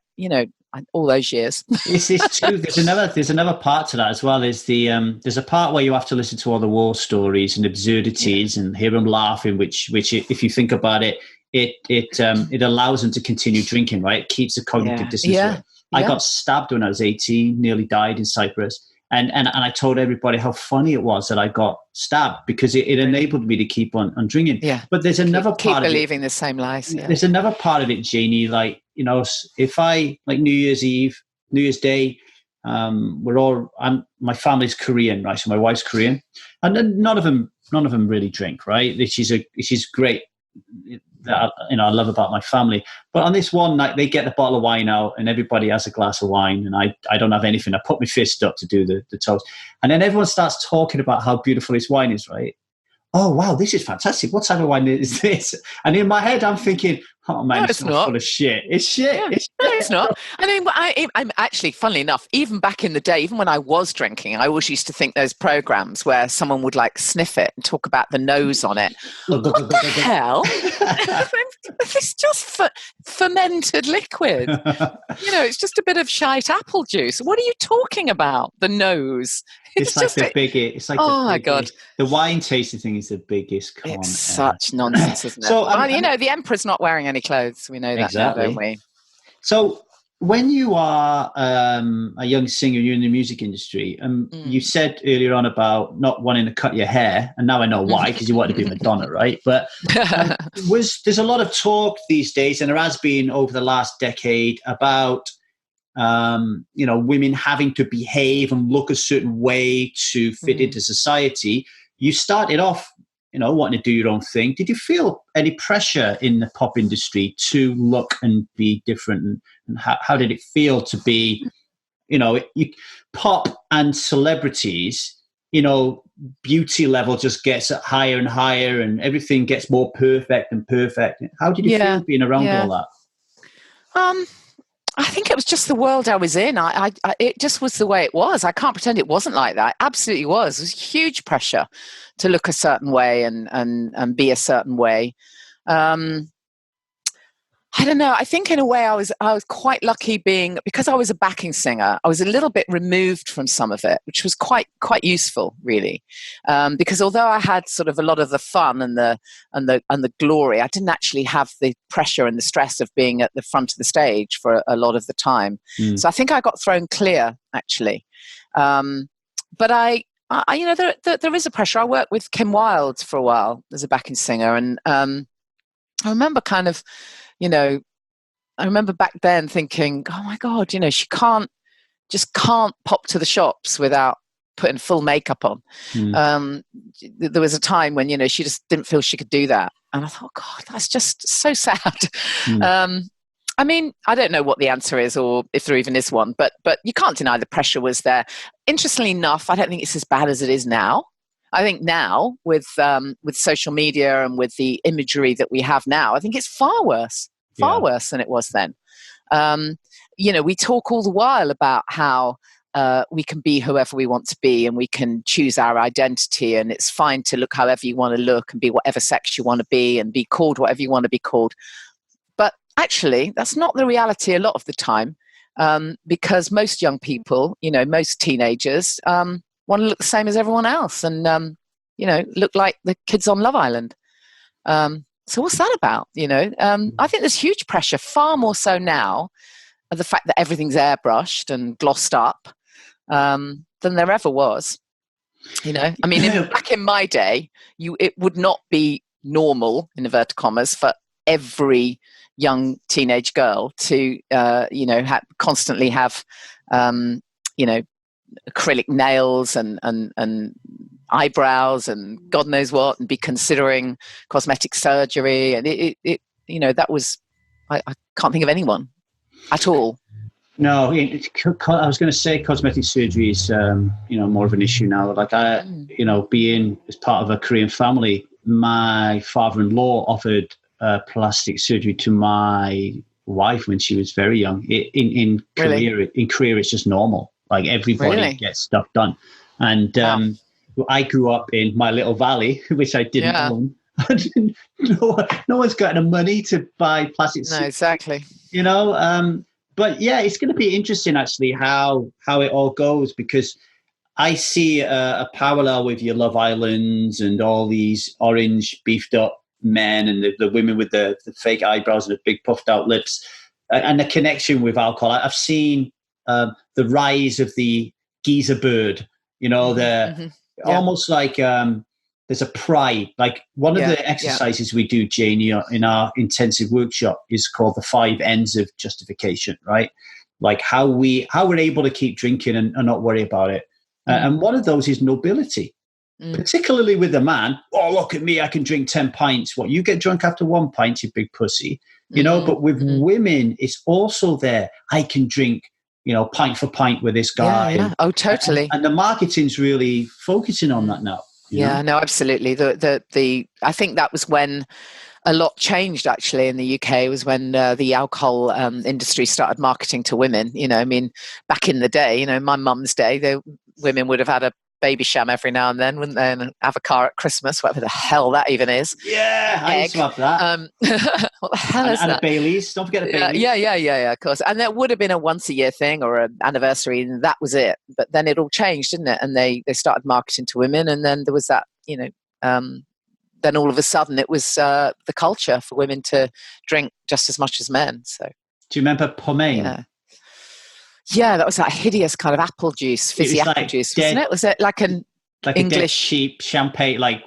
all those years. It's true. There's another part to that as well. There's a part where you have to listen to all the war stories and absurdities and hear them laughing, which if you think about it, it allows them to continue drinking, right? It keeps the cognitive distance. Yeah. I got stabbed when I was 18, nearly died in Cyprus. And I told everybody how funny it was that I got stabbed, because it enabled me to keep on drinking. Yeah. But there's another part keep of believing it. the same lies. Yeah. There's another part of it, Janie, like, if I, like New Year's Eve, New Year's Day, my family's Korean, right? So my wife's Korean, and then none of them really drink, right? She's great. That I love about my family. But on this one night, they get the bottle of wine out and everybody has a glass of wine, and I don't have anything. I put my fist up to do the toast, and then everyone starts talking about how beautiful this wine is, right? Oh wow, this is fantastic. What type of wine is this? And in my head I'm thinking, oh man, it's not full of shit. It's shit. Yeah. No, it's not. I mean, I'm actually, funnily enough, even back in the day, even when I was drinking, I always used to think those programs where someone would like sniff it and talk about the nose on it. What the hell? It's just fermented liquid. It's just a bit of shite apple juice. What are you talking about? The nose. It's like the biggest. It's like my God, the wine tasting thing is the biggest con. It's such nonsense, isn't it? So the emperor's not wearing any clothes. We know that exactly. Now, don't we? So when you are a young singer, you're in the music industry, you said earlier on about not wanting to cut your hair, and now I know why, because you want to be Madonna, right? But there's a lot of talk these days, and there has been over the last decade, about women having to behave and look a certain way to fit into society. You started off, wanting to do your own thing. Did you feel any pressure in the pop industry to look and be different? And how did it feel to be, pop and celebrities, beauty level just gets higher and higher and everything gets more perfect and perfect. How did you feel being around all that? I think it was just the world I was in. It just was the way it was. I can't pretend it wasn't like that. It absolutely was. It was huge pressure to look a certain way and be a certain way. I don't know. I think in a way I was quite lucky because I was a backing singer. I was a little bit removed from some of it, which was quite useful, really. Because although I had sort of a lot of the fun and the glory, I didn't actually have the pressure and the stress of being at the front of the stage for a lot of the time. So I think I got thrown clear, actually. But there is a pressure. I worked with Kim Wilde for a while as a backing singer, and I remember kind of. I remember back then thinking, oh my God, she can't pop to the shops without putting full makeup on. There was a time when, she just didn't feel she could do that. And I thought, God, that's just so sad. I mean, I don't know what the answer is or if there even is one, but you can't deny the pressure was there. Interestingly enough, I don't think it's as bad as it is now. I think now with social media and with the imagery that we have now, I think it's far worse than it was then. We talk all the while about how we can be whoever we want to be and we can choose our identity, and it's fine to look however you want to look and be whatever sex you want to be and be called whatever you want to be called. But actually, that's not the reality a lot of the time, because most young people, most teenagers, want to look the same as everyone else and, look like the kids on Love Island. So what's that about? I think there's huge pressure, far more so now, of the fact that everything's airbrushed and glossed up than there ever was. I mean, back in my day, it would not be normal, in inverted commas, for every young teenage girl to, constantly have, acrylic nails and eyebrows and God knows what, and be considering cosmetic surgery. And that was, I can't think of anyone at all. No, I was going to say cosmetic surgery is, more of an issue now. Like being as part of a Korean family, my father-in-law offered plastic surgery to my wife when she was very young. In Korea, it's just normal. Like everybody gets stuff done. And I grew up in my little valley, which I didn't own. No one's got the money to buy plastic surgery. No, exactly. But yeah, it's going to be interesting actually how it all goes, because I see a parallel with your Love Islands and all these orange beefed up men and the women with the fake eyebrows and the big puffed out lips, and the connection with alcohol. I've seen the rise of the geezer bird, almost like there's a pride. Like one of the exercises we do, Janie, in our intensive workshop is called the 5 Ends of justification, right? Like how we're able to keep drinking and not worry about it. And one of those is nobility, particularly with a man. Oh, look at me, I can drink 10 pints. What, you get drunk after 1 pint, you big pussy? But with women, it's also there. I can drink, pint for pint with this guy. Yeah. Oh, totally. And the marketing's really focusing on that now. Yeah, no, absolutely. I think that was when a lot changed actually in the UK, was when the alcohol industry started marketing to women. Back in the day, my mum's day, women would have had a baby sham every now and then, wouldn't they? And have a car at Christmas, whatever the hell that even is. Yeah, I used to have that. What the hell is that? And a Baileys. Don't forget a Baileys. Yeah, of course. And that would have been a once a year thing or an anniversary, and that was it. But then it all changed, didn't it? And they started marketing to women, and then there was that, then all of a sudden it was the culture for women to drink just as much as men. So, do you remember Pomaine? Yeah, that was that hideous kind of apple juice, fizzy apple juice, wasn't it? Was it like an English cheap champagne? I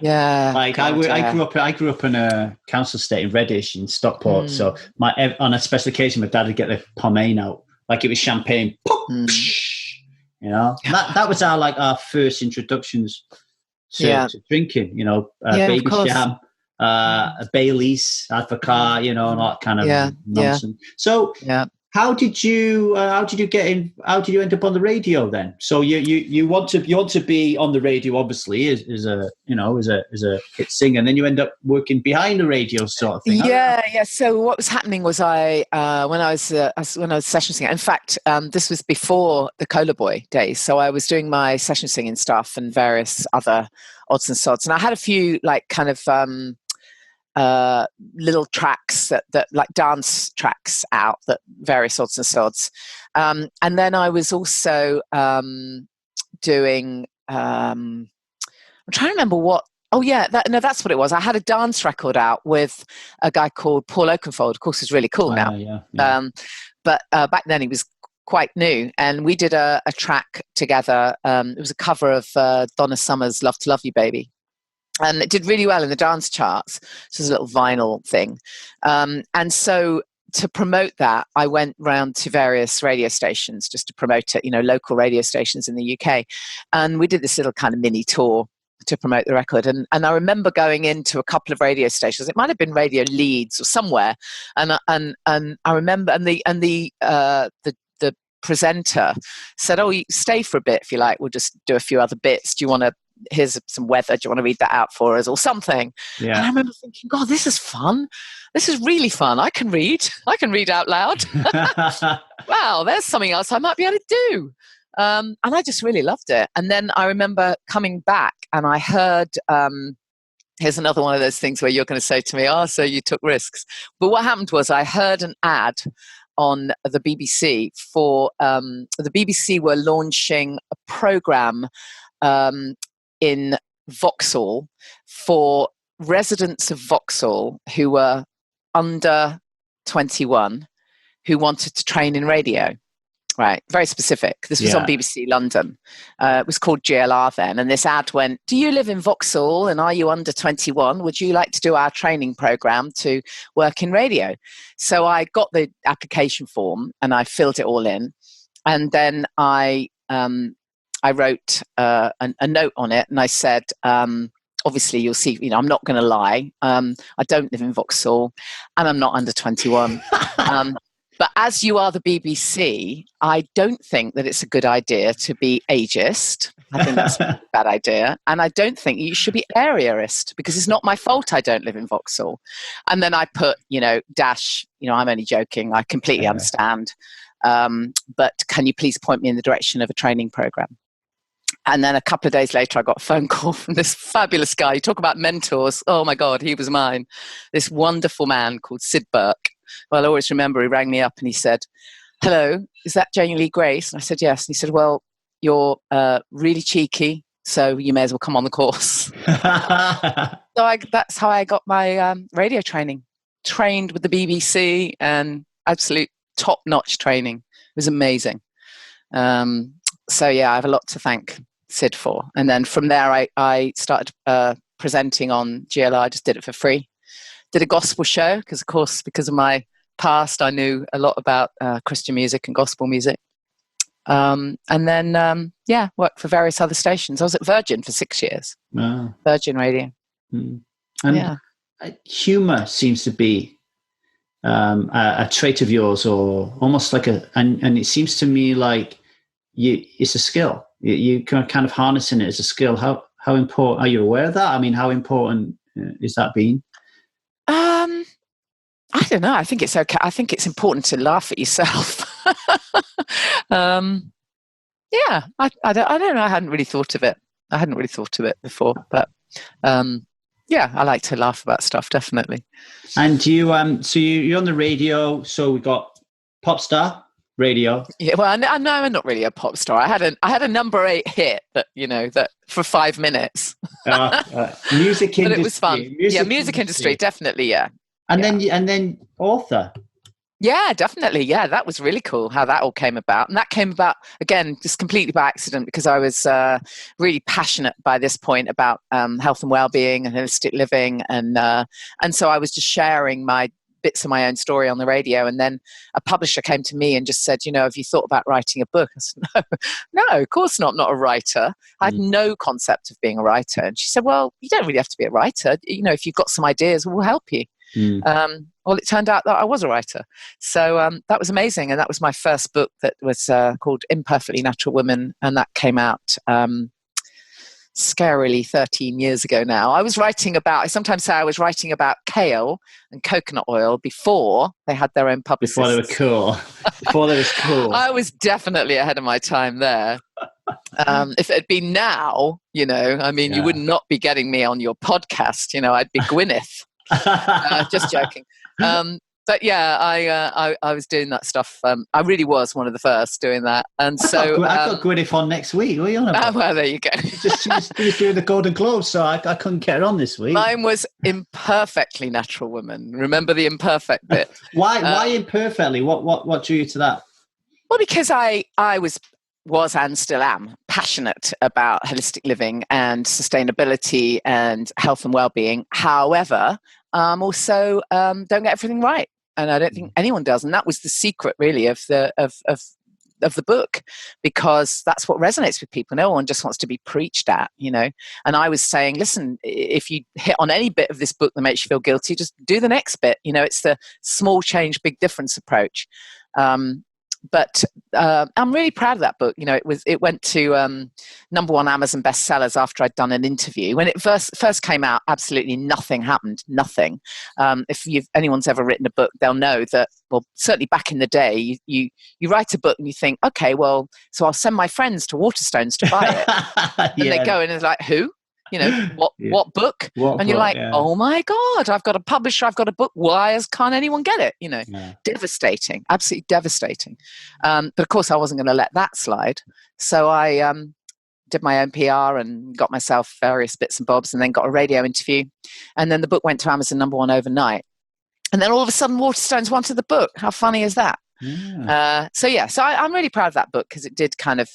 grew up in a council estate in Reddish in Stockport. So on a special occasion, my dad would get the Pomaine out, like it was champagne. That was our first introductions to drinking. Baby sham, a Baileys, Advocaat, and all that kind of nonsense. So. Yeah. How did you get in? How did you end up on the radio then? So you want to be on the radio, obviously, as a hit singer, and then you end up working behind the radio sort of thing. Yeah. So what was happening was when I was session singer. In fact, this was before the Cola Boy days. So I was doing my session singing stuff and various other odds and sods, and I had a few like kind of. Little tracks that like dance tracks out, that various odds and sods, and then I was also doing I'm trying to remember what that's what it was. I had a dance record out with a guy called Paul Oakenfold. Of course, he's really cool now. But back then he was quite new, and we did a track together. It was a cover of Donna Summer's Love to Love You Baby. And it did really well in the dance charts. So it was a little vinyl thing. And so to promote that, I went round to various radio stations just to promote it, local radio stations in the UK. And we did this little kind of mini tour to promote the record. And I remember going into a couple of radio stations. It might have been Radio Leeds or somewhere. And I remember, and the presenter said, "Oh, you stay for a bit if you like. We'll just do a few other bits. Do you want to? Here's some weather. Do you want to read that out for us or something?" Yeah. And I remember thinking, God, this is fun. This is really fun. I can read out loud. Wow, there's something else I might be able to do. And I just really loved it. And then I remember coming back and I heard, here's another one of those things where you're going to say to me, "Oh, so you took risks." But what happened was I heard an ad on the BBC for, the BBC were launching a programme in Vauxhall for residents of Vauxhall who were under 21 who wanted to train in radio. Right, very specific. This was on BBC London. It was called GLR then, and this ad went, "Do you live in Vauxhall and are you under 21? Would you like to do our training program to work in radio?" So I got the application form and I filled it all in, and then I wrote a note on it, and I said, obviously you'll see, I'm not going to lie. I don't live in Vauxhall and I'm not under 21. But as you are the BBC, I don't think that it's a good idea to be ageist. I think that's a bad idea. And I don't think you should be areaist, because it's not my fault I don't live in Vauxhall. And then I put, dash, I'm only joking. I completely understand. But can you please point me in the direction of a training program? And then a couple of days later, I got a phone call from this fabulous guy. You talk about mentors. Oh, my God, he was mine. This wonderful man called Sid Burke. Well, I always remember he rang me up and he said, "Hello, is that Jane Lee Grace?" And I said, "Yes." And he said, "Well, you're really cheeky, so you may as well come on the course." So that's how I got my radio training. Trained with the BBC, and absolute top-notch training. It was amazing. So, yeah, I have a lot to thank Sid for. And then from there, I started presenting on GLR. I just did it for free. Did a gospel show because, of course, because of my past, I knew a lot about Christian music and gospel music. And then, worked for various other stations. I was at Virgin for 6 years. Wow. Virgin Radio. Mm. And humour seems to be a trait of yours, or almost like and it seems to me like it's a skill. You kind of harnessing it as a skill. How important, are you aware of that? I mean, how important is that been? I don't know. I think it's okay. I think it's important to laugh at yourself. I don't know. I hadn't really thought of it. Before, but I like to laugh about stuff, definitely. And you, so you're on the radio. So we got pop star radio. Yeah, well, I know I'm not really a pop star. I had a number 8 hit that for 5 minutes. Music industry. But it was fun. Music industry, definitely. Yeah. And then author. Yeah, definitely. Yeah, that was really cool how that all came about. And that came about, again, just completely by accident, because I was really passionate by this point about health and well-being and holistic living. And so I was just sharing my bits of my own story on the radio. And then a publisher came to me and just said, have you thought about writing a book? I said, no, of course not. Not a writer. I had no concept of being a writer. And she said, well, you don't really have to be a writer. If you've got some ideas, we'll help you. Well, it turned out that I was a writer. So that was amazing. And that was my first book, that was called Imperfectly Natural Woman. And that came out scarily 13 years ago now. I sometimes say I was writing about kale and coconut oil before they had their own publicists. Before they were cool. Before they was cool. I was definitely ahead of my time there. If it had been now, you would not be getting me on your podcast. I'd be Gwyneth. Just joking. But yeah, I was doing that stuff. I really was one of the first doing that. And so I've got Gwyneth on next week. What are you on about? Well, there you go. She was doing the Golden Globes, so I couldn't get her on this week. Mine was Imperfectly Natural Woman. Remember the imperfect bit? Why imperfectly? What drew you to that? Well, because I was and still am passionate about holistic living and sustainability and health and well-being. However, also don't get everything right, and I don't think anyone does. And that was the secret, really, of the book, because that's what resonates with people. No one just wants to be preached at, And I was saying, listen, if you hit on any bit of this book that makes you feel guilty, just do the next bit. It's the small change, big difference approach. But I'm really proud of that book. It went to #1 Amazon bestsellers after I'd done an interview. When it first came out, absolutely nothing happened. Nothing. If anyone's ever written a book, they'll know that. Well, certainly back in the day, you write a book and you think, okay, well, so I'll send my friends to Waterstones to buy it, and they go in and it's like, who? What book? And you're like, oh my God, I've got a publisher, I've got a book. Why can't anyone get it? Devastating, absolutely devastating. But of course, I wasn't going to let that slide. So I did my own PR and got myself various bits and bobs, and then got a radio interview. And then the book went to Amazon #1 overnight. And then all of a sudden, Waterstones wanted the book. How funny is that? So I'm really proud of that book because it did kind of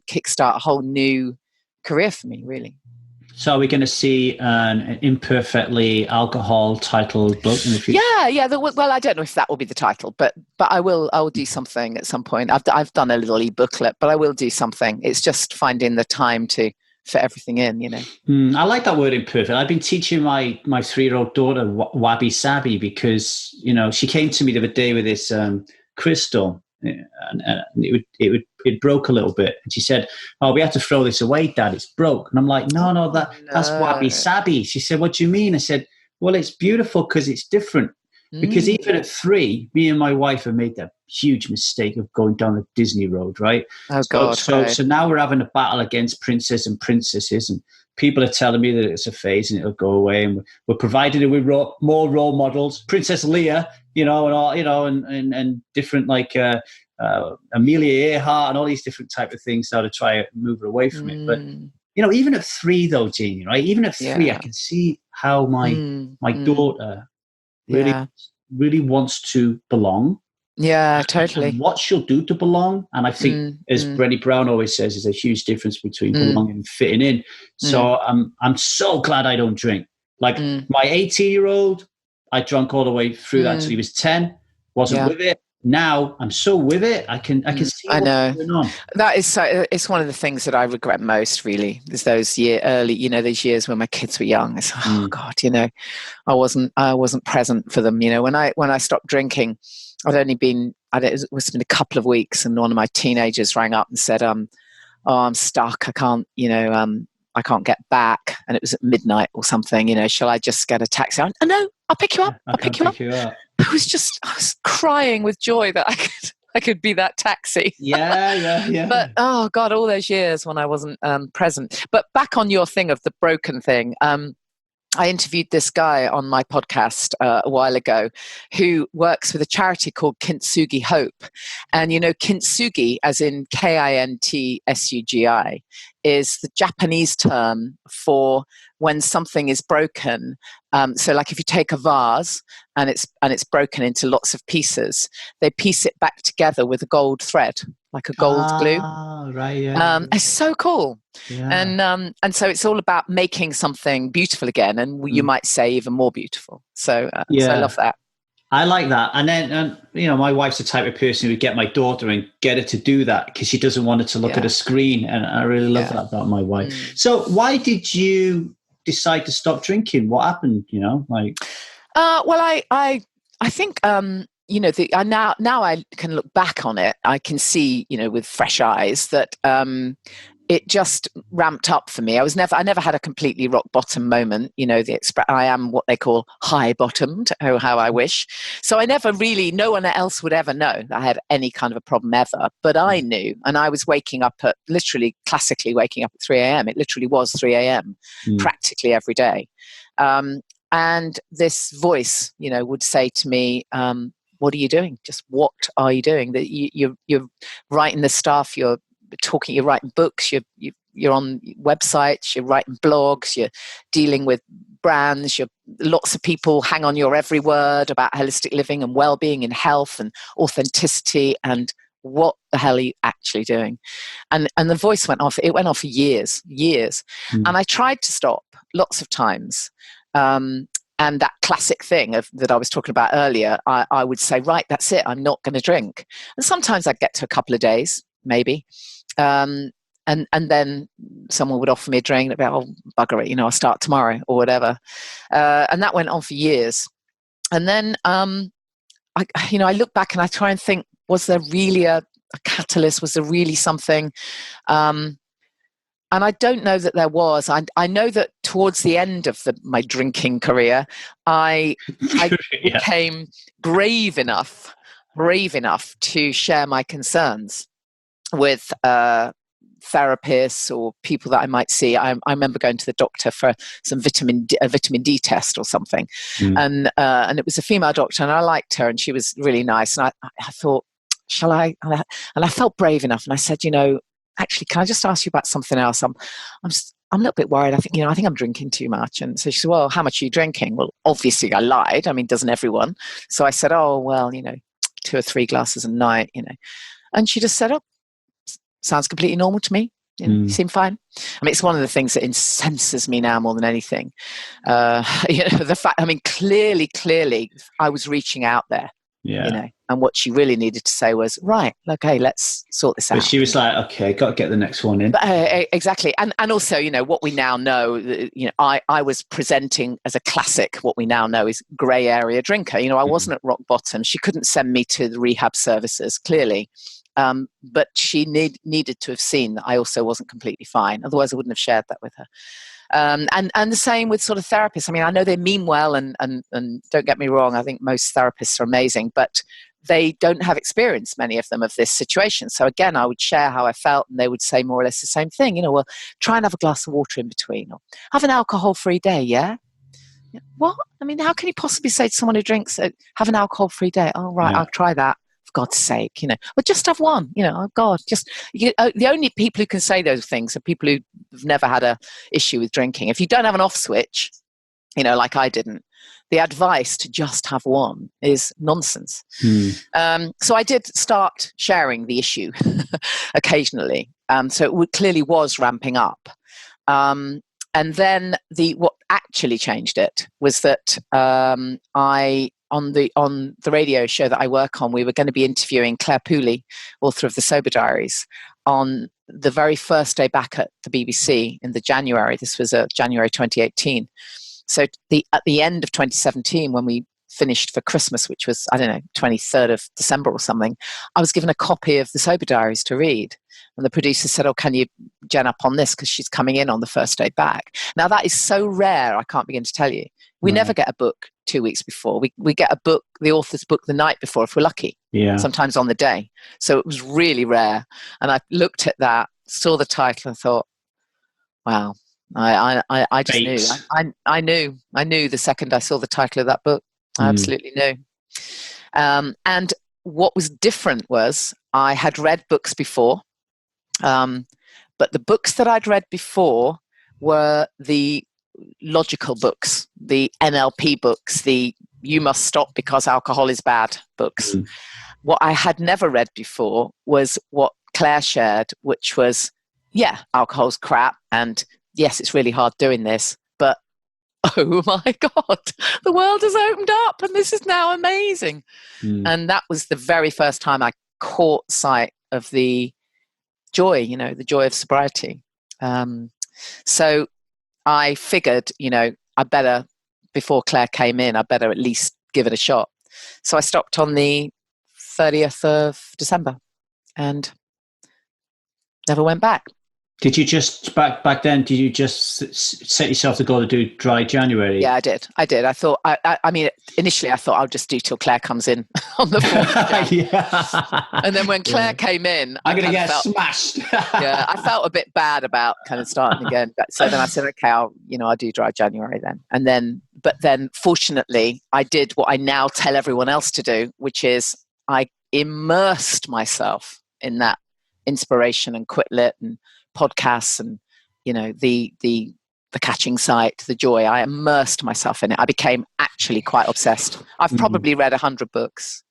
kickstart a whole new career for me, really. So are we going to see an imperfectly alcohol titled book in the future? Yeah. Well, I don't know if that will be the title, but I will do something at some point. I've done a little e-booklet, but I will do something. It's just finding the time to fit everything in, you know. I like that word imperfect. I've been teaching my 3-year-old daughter wabi sabi because, you know, she came to me the other day with this crystal. And it broke a little bit, and she said, "Oh, we had to throw this away, Dad. It's broke." And I'm like, "No, that's wabi sabi." She said, "What do you mean?" I said, "Well, it's beautiful because it's different." Because even at 3, me and my wife have made that huge mistake of going down the Disney road, right? Oh God! So now we're having a battle against princes and princesses, and people are telling me that it's a phase and it'll go away. And we're providing it with more role models, Princess Leia, you know, and all, you know, and different like Amelia Earhart and all these different type of things now to try to move her away from it. But you know, even at 3 though, Jeannie, right? Even at 3, I can see how my daughter really wants to belong. Yeah, totally. And what she'll do to belong. And I think, as Brené Brown always says, there's a huge difference between belonging and fitting in. So I'm so glad I don't drink. Like my 18-year-old, I drank all the way through that until he was 10. Wasn't with it. Now I'm so with it. I can see what's going on. That is it's one of the things that I regret most, really, is those those years when my kids were young. It's oh God, you know, I wasn't present for them. You know, when I stopped drinking, it was been a couple of weeks, and one of my teenagers rang up and said, "Oh, I'm stuck. I can't get back." And it was at midnight or something. You know, shall I just get a taxi? No, I'll pick you up. I'll pick you up. I was crying with joy that I could be that taxi. Yeah. But oh God, all those years when I wasn't present. But back on your thing of the broken thing. I interviewed this guy on my podcast a while ago who works with a charity called Kintsugi Hope. And, you know, Kintsugi, as in KINTSUGI, is the Japanese term for when something is broken. So like if you take a vase and it's broken into lots of pieces, they piece it back together with a gold thread, like a gold glue. Right, yeah. It's so cool. Yeah. And so it's all about making something beautiful again, and you might say even more beautiful. So I love that. I like that. And then, you know, my wife's the type of person who would get my daughter and get her to do that because she doesn't want her to look at a screen. And I really love that about my wife. So why did you decide to stop drinking? What happened, you know? Like, well, I think, you know, now I can look back on it. I can see, you know, with fresh eyes that it just ramped up for me. I never had a completely rock bottom moment. You know, I am what they call high bottomed. Oh, how I wish. So I never really, no one else would ever know that I had any kind of a problem ever. But I knew, and I was classically waking up at 3 a.m. It literally was 3 a.m. Practically every day. And this voice, you know, would say to me, what are you doing? Just what are you doing? That you're writing the stuff, you're talking, you're writing books, you're on websites, you're writing blogs, you're dealing with brands, lots of people hang on your every word about holistic living and well-being and health and authenticity, and what the hell are you actually doing? And the voice went off. It went off for years. And I tried to stop lots of times. And that classic thing that I was talking about earlier, I would say, right, that's it. I'm not going to drink. And sometimes I'd get to a couple of days, maybe. And then someone would offer me a drink and I'd be like, oh, bugger it, you know, I'll start tomorrow or whatever. And that went on for years. And then, I look back and I try and think, was there really a catalyst? Was there really something? And I don't know that there was. I know that towards the end of my drinking career, I became brave enough to share my concerns with therapists or people that I might see. I remember going to the doctor for some vitamin D test or something, and it was a female doctor, and I liked her, and she was really nice. And I thought, shall I? And I felt brave enough, and I said, you know, actually, can I just ask you about something else? I'm a little bit worried. I think I'm drinking too much. And so she said, well, how much are you drinking? Well, obviously I lied. I mean, doesn't everyone? So I said, oh, well, you know, 2 or 3 glasses a night, And she just said, "Oh, sounds completely normal to me. You seem fine." I mean, it's one of the things that incenses me now more than anything. The fact, clearly, I was reaching out there. Yeah. And what she really needed to say was, right, okay, let's sort this out. But she was like, okay, got to get the next one in. But, exactly. And also, what we now know, I was presenting as a classic, what we now know is grey area drinker. I wasn't at rock bottom. She couldn't send me to the rehab services, clearly. But she needed to have seen that I also wasn't completely fine. Otherwise, I wouldn't have shared that with her. And the same with sort of therapists. I know they mean well, and don't get me wrong, I think most therapists are amazing, but they don't have experience, many of them, of this situation. So again, I would share how I felt, and they would say more or less the same thing. Well, try and have a glass of water in between, or have an alcohol-free day, yeah? What? How can you possibly say to someone who drinks, have an alcohol-free day? Oh, right, yeah. I'll try that. God's sake, well, just have one, oh God, the only people who can say those things are people who've never had a issue with drinking. If you don't have an off switch, like I didn't, the advice to just have one is nonsense. So I did start sharing the issue occasionally. So it clearly was ramping up. And then what actually changed it was that on the radio show that I work on, we were going to be interviewing Claire Pooley, author of The Sober Diaries, on the very first day back at the BBC in the January. This was January 2018. So at the end of 2017, when we finished for Christmas, which was, 23rd of December or something, I was given a copy of The Sober Diaries to read. And the producer said, "Oh, can you gen up on this? Because she's coming in on the first day back." Now, that is so rare, I can't begin to tell you. We never get a book 2 weeks before. We get a book, the author's book, the night before, if we're lucky. Yeah. Sometimes on the day. So it was really rare. And I looked at that, saw the title, and thought, wow, I just knew. I knew the second I saw the title of that book. I absolutely knew. And what was different was I had read books before, but the books that I'd read before were the logical books, the NLP books, the "you must stop because alcohol is bad" books. What I had never read before was what Claire shared, which was, yeah, alcohol's crap, and yes, it's really hard doing this, but oh my God, the world has opened up and this is now amazing. And that was the very first time I caught sight of the joy, the joy of sobriety. So I figured, I better, before Claire came in, I better at least give it a shot. So I stopped on the 30th of December and never went back. Did you just, back then, did you just set yourself the goal to do dry January? Yeah, I did. I thought, initially I thought I'll just do till Claire comes in on the 4th. Yeah. And then when Claire came in, I'm going to get smashed. Yeah, I felt a bit bad about kind of starting again. So then I said, okay, I'll do dry January then. But then fortunately, I did what I now tell everyone else to do, which is I immersed myself in that inspiration and Quit Lit and podcasts and the catching sight, the joy. I immersed myself in it. I became actually quite obsessed. I've probably read 100 books.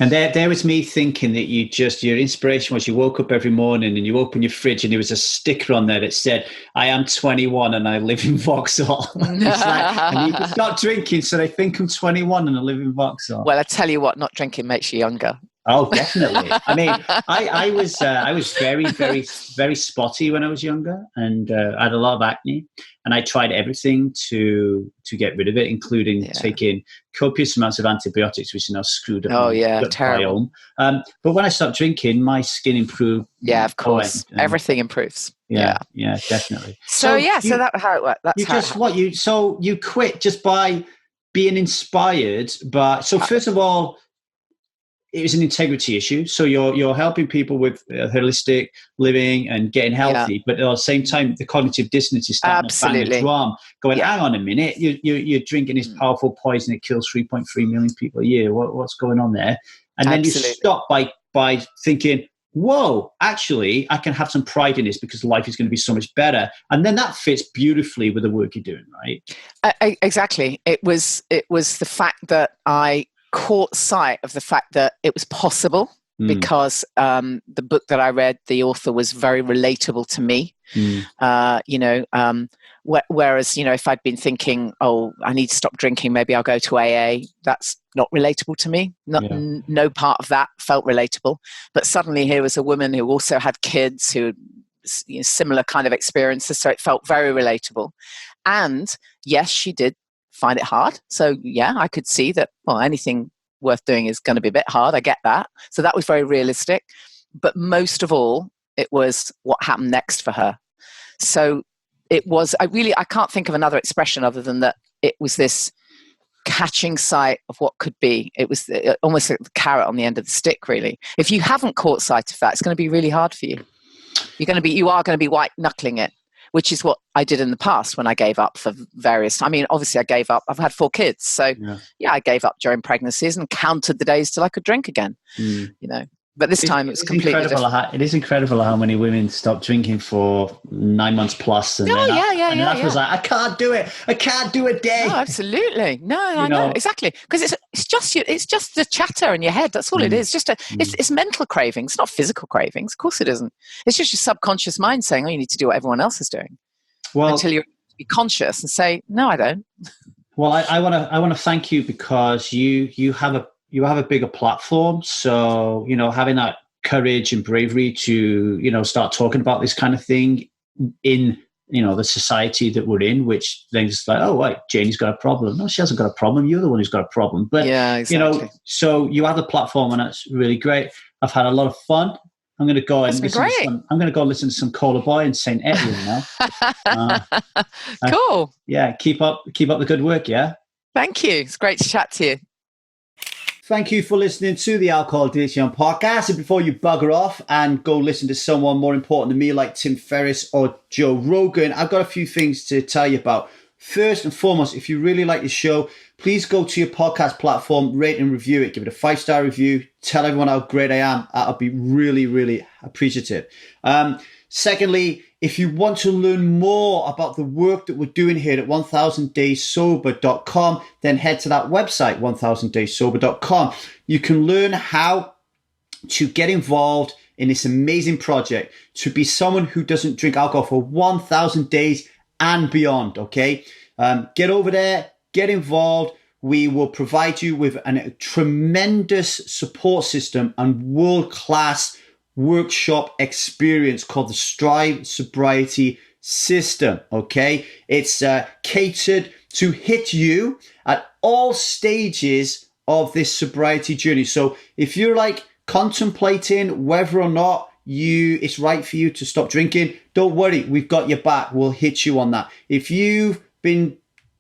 And there was me thinking that your inspiration was you woke up every morning and you open your fridge and there was a sticker on there that said, "I am 21 and I live in Vauxhall." And you can stop drinking, so they think I'm 21 and I live in Vauxhall. Well, I tell you what, not drinking makes you younger. Oh, definitely. I was very, very, very spotty when I was younger, and I had a lot of acne, and I tried everything to get rid of it, including taking copious amounts of antibiotics, which are now screwed up. Oh, yeah, terrible. Biome. But when I stopped drinking, my skin improved. Yeah, of course. Everything improves. Yeah, definitely. So that's how it worked. So you quit just by being inspired, but first of all, it was an integrity issue. So you're helping people with holistic living and getting healthy, but at the same time, the cognitive dissonance is starting to bang the drum. Going, hang on a minute, you're drinking this powerful poison that kills 3.3 million people a year. What's going on there? And then you stop by thinking, whoa, actually, I can have some pride in this because life is going to be so much better. And then that fits beautifully with the work you're doing, right? Exactly. It was the fact that I caught sight of the fact that it was possible because the book that I read, the author was very relatable to me. Whereas, if I'd been thinking, oh, I need to stop drinking, maybe I'll go to AA, that's not relatable to me. No part of that felt relatable. But suddenly here was a woman who also had kids who, similar kind of experiences, so it felt very relatable. And yes, she did find it hard. So yeah, I could see that, well, anything worth doing is going to be a bit hard. I get that. So that was very realistic. But most of all, it was what happened next for her. So it was, I can't think of another expression other than that it was this catching sight of what could be. It was almost like the carrot on the end of the stick, really. If you haven't caught sight of that, it's going to be really hard for you. You are going to be white knuckling it, which is what I did in the past when I gave up for various. I mean, obviously I gave up. I've had 4 kids. So I gave up during pregnancies and counted the days till I could drink again, But this time it was completely different. It is incredible how many women stop drinking for 9 months plus. And after was like, I can't do it. I can't do a day. No, absolutely. No, I know. Exactly. Because it's just the chatter in your head. That's all it is. It's mental cravings, not physical cravings. Of course it isn't. It's just your subconscious mind saying, oh, you need to do what everyone else is doing. Well, until you be conscious and say, no, I don't. Well, I want to thank you because you have a bigger platform. So, having that courage and bravery to, start talking about this kind of thing in, the society that we're in, which then it's like, oh, wait, Janie's got a problem. No, she hasn't got a problem. You're the one who's got a problem. But, yeah, exactly. So you have the platform and that's really great. I've had a lot of fun. I'm going to go and listen to some Cola Boy and St. Etienne now. Cool. Keep up the good work. Yeah. Thank you. It's great to chat to you. Thank you for listening to the Alcohol Addiction podcast. And before you bugger off and go listen to someone more important to me like Tim Ferriss or Joe Rogan, I've got a few things to tell you about. First and foremost, if you really like the show, please go to your podcast platform, rate and review it. Give it a 5-star review. Tell everyone how great I am. I'll be really, really appreciative. Secondly, if you want to learn more about the work that we're doing here at 1000dayssober.com, then head to that website, 1000dayssober.com. You can learn how to get involved in this amazing project to be someone who doesn't drink alcohol for 1000 days and beyond, okay? Get over there, get involved. We will provide you with a tremendous support system and world-class workshop experience called the Strive Sobriety System, okay? It's catered to hit you at all stages of this sobriety journey. So if you're like contemplating whether or not it's right for you to stop drinking, don't worry, we've got your back. We'll hit you on that. If you've been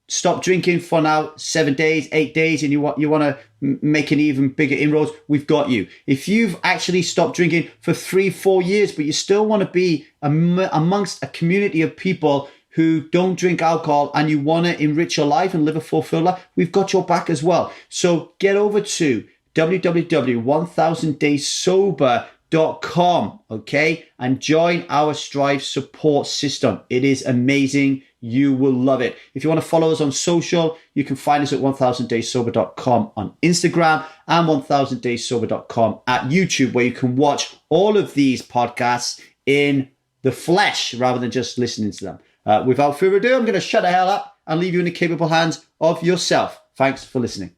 stopped drinking for now 7 days, 8 days, and you want to make an even bigger inroads, we've got you. If you've actually stopped drinking for 3-4 years, but you still want to be amongst a community of people who don't drink alcohol and you want to enrich your life and live a fulfilled life, we've got your back as well. So get over to www.1000dayssober.com, okay, and join our Strive support system. It is amazing. You will love it. If you want to follow us on social, you can find us at 1000dayssober.com on Instagram and 1000dayssober.com at YouTube, where you can watch all of these podcasts in the flesh rather than just listening to them. Without further ado, I'm going to shut the hell up and leave you in the capable hands of yourself. Thanks for listening.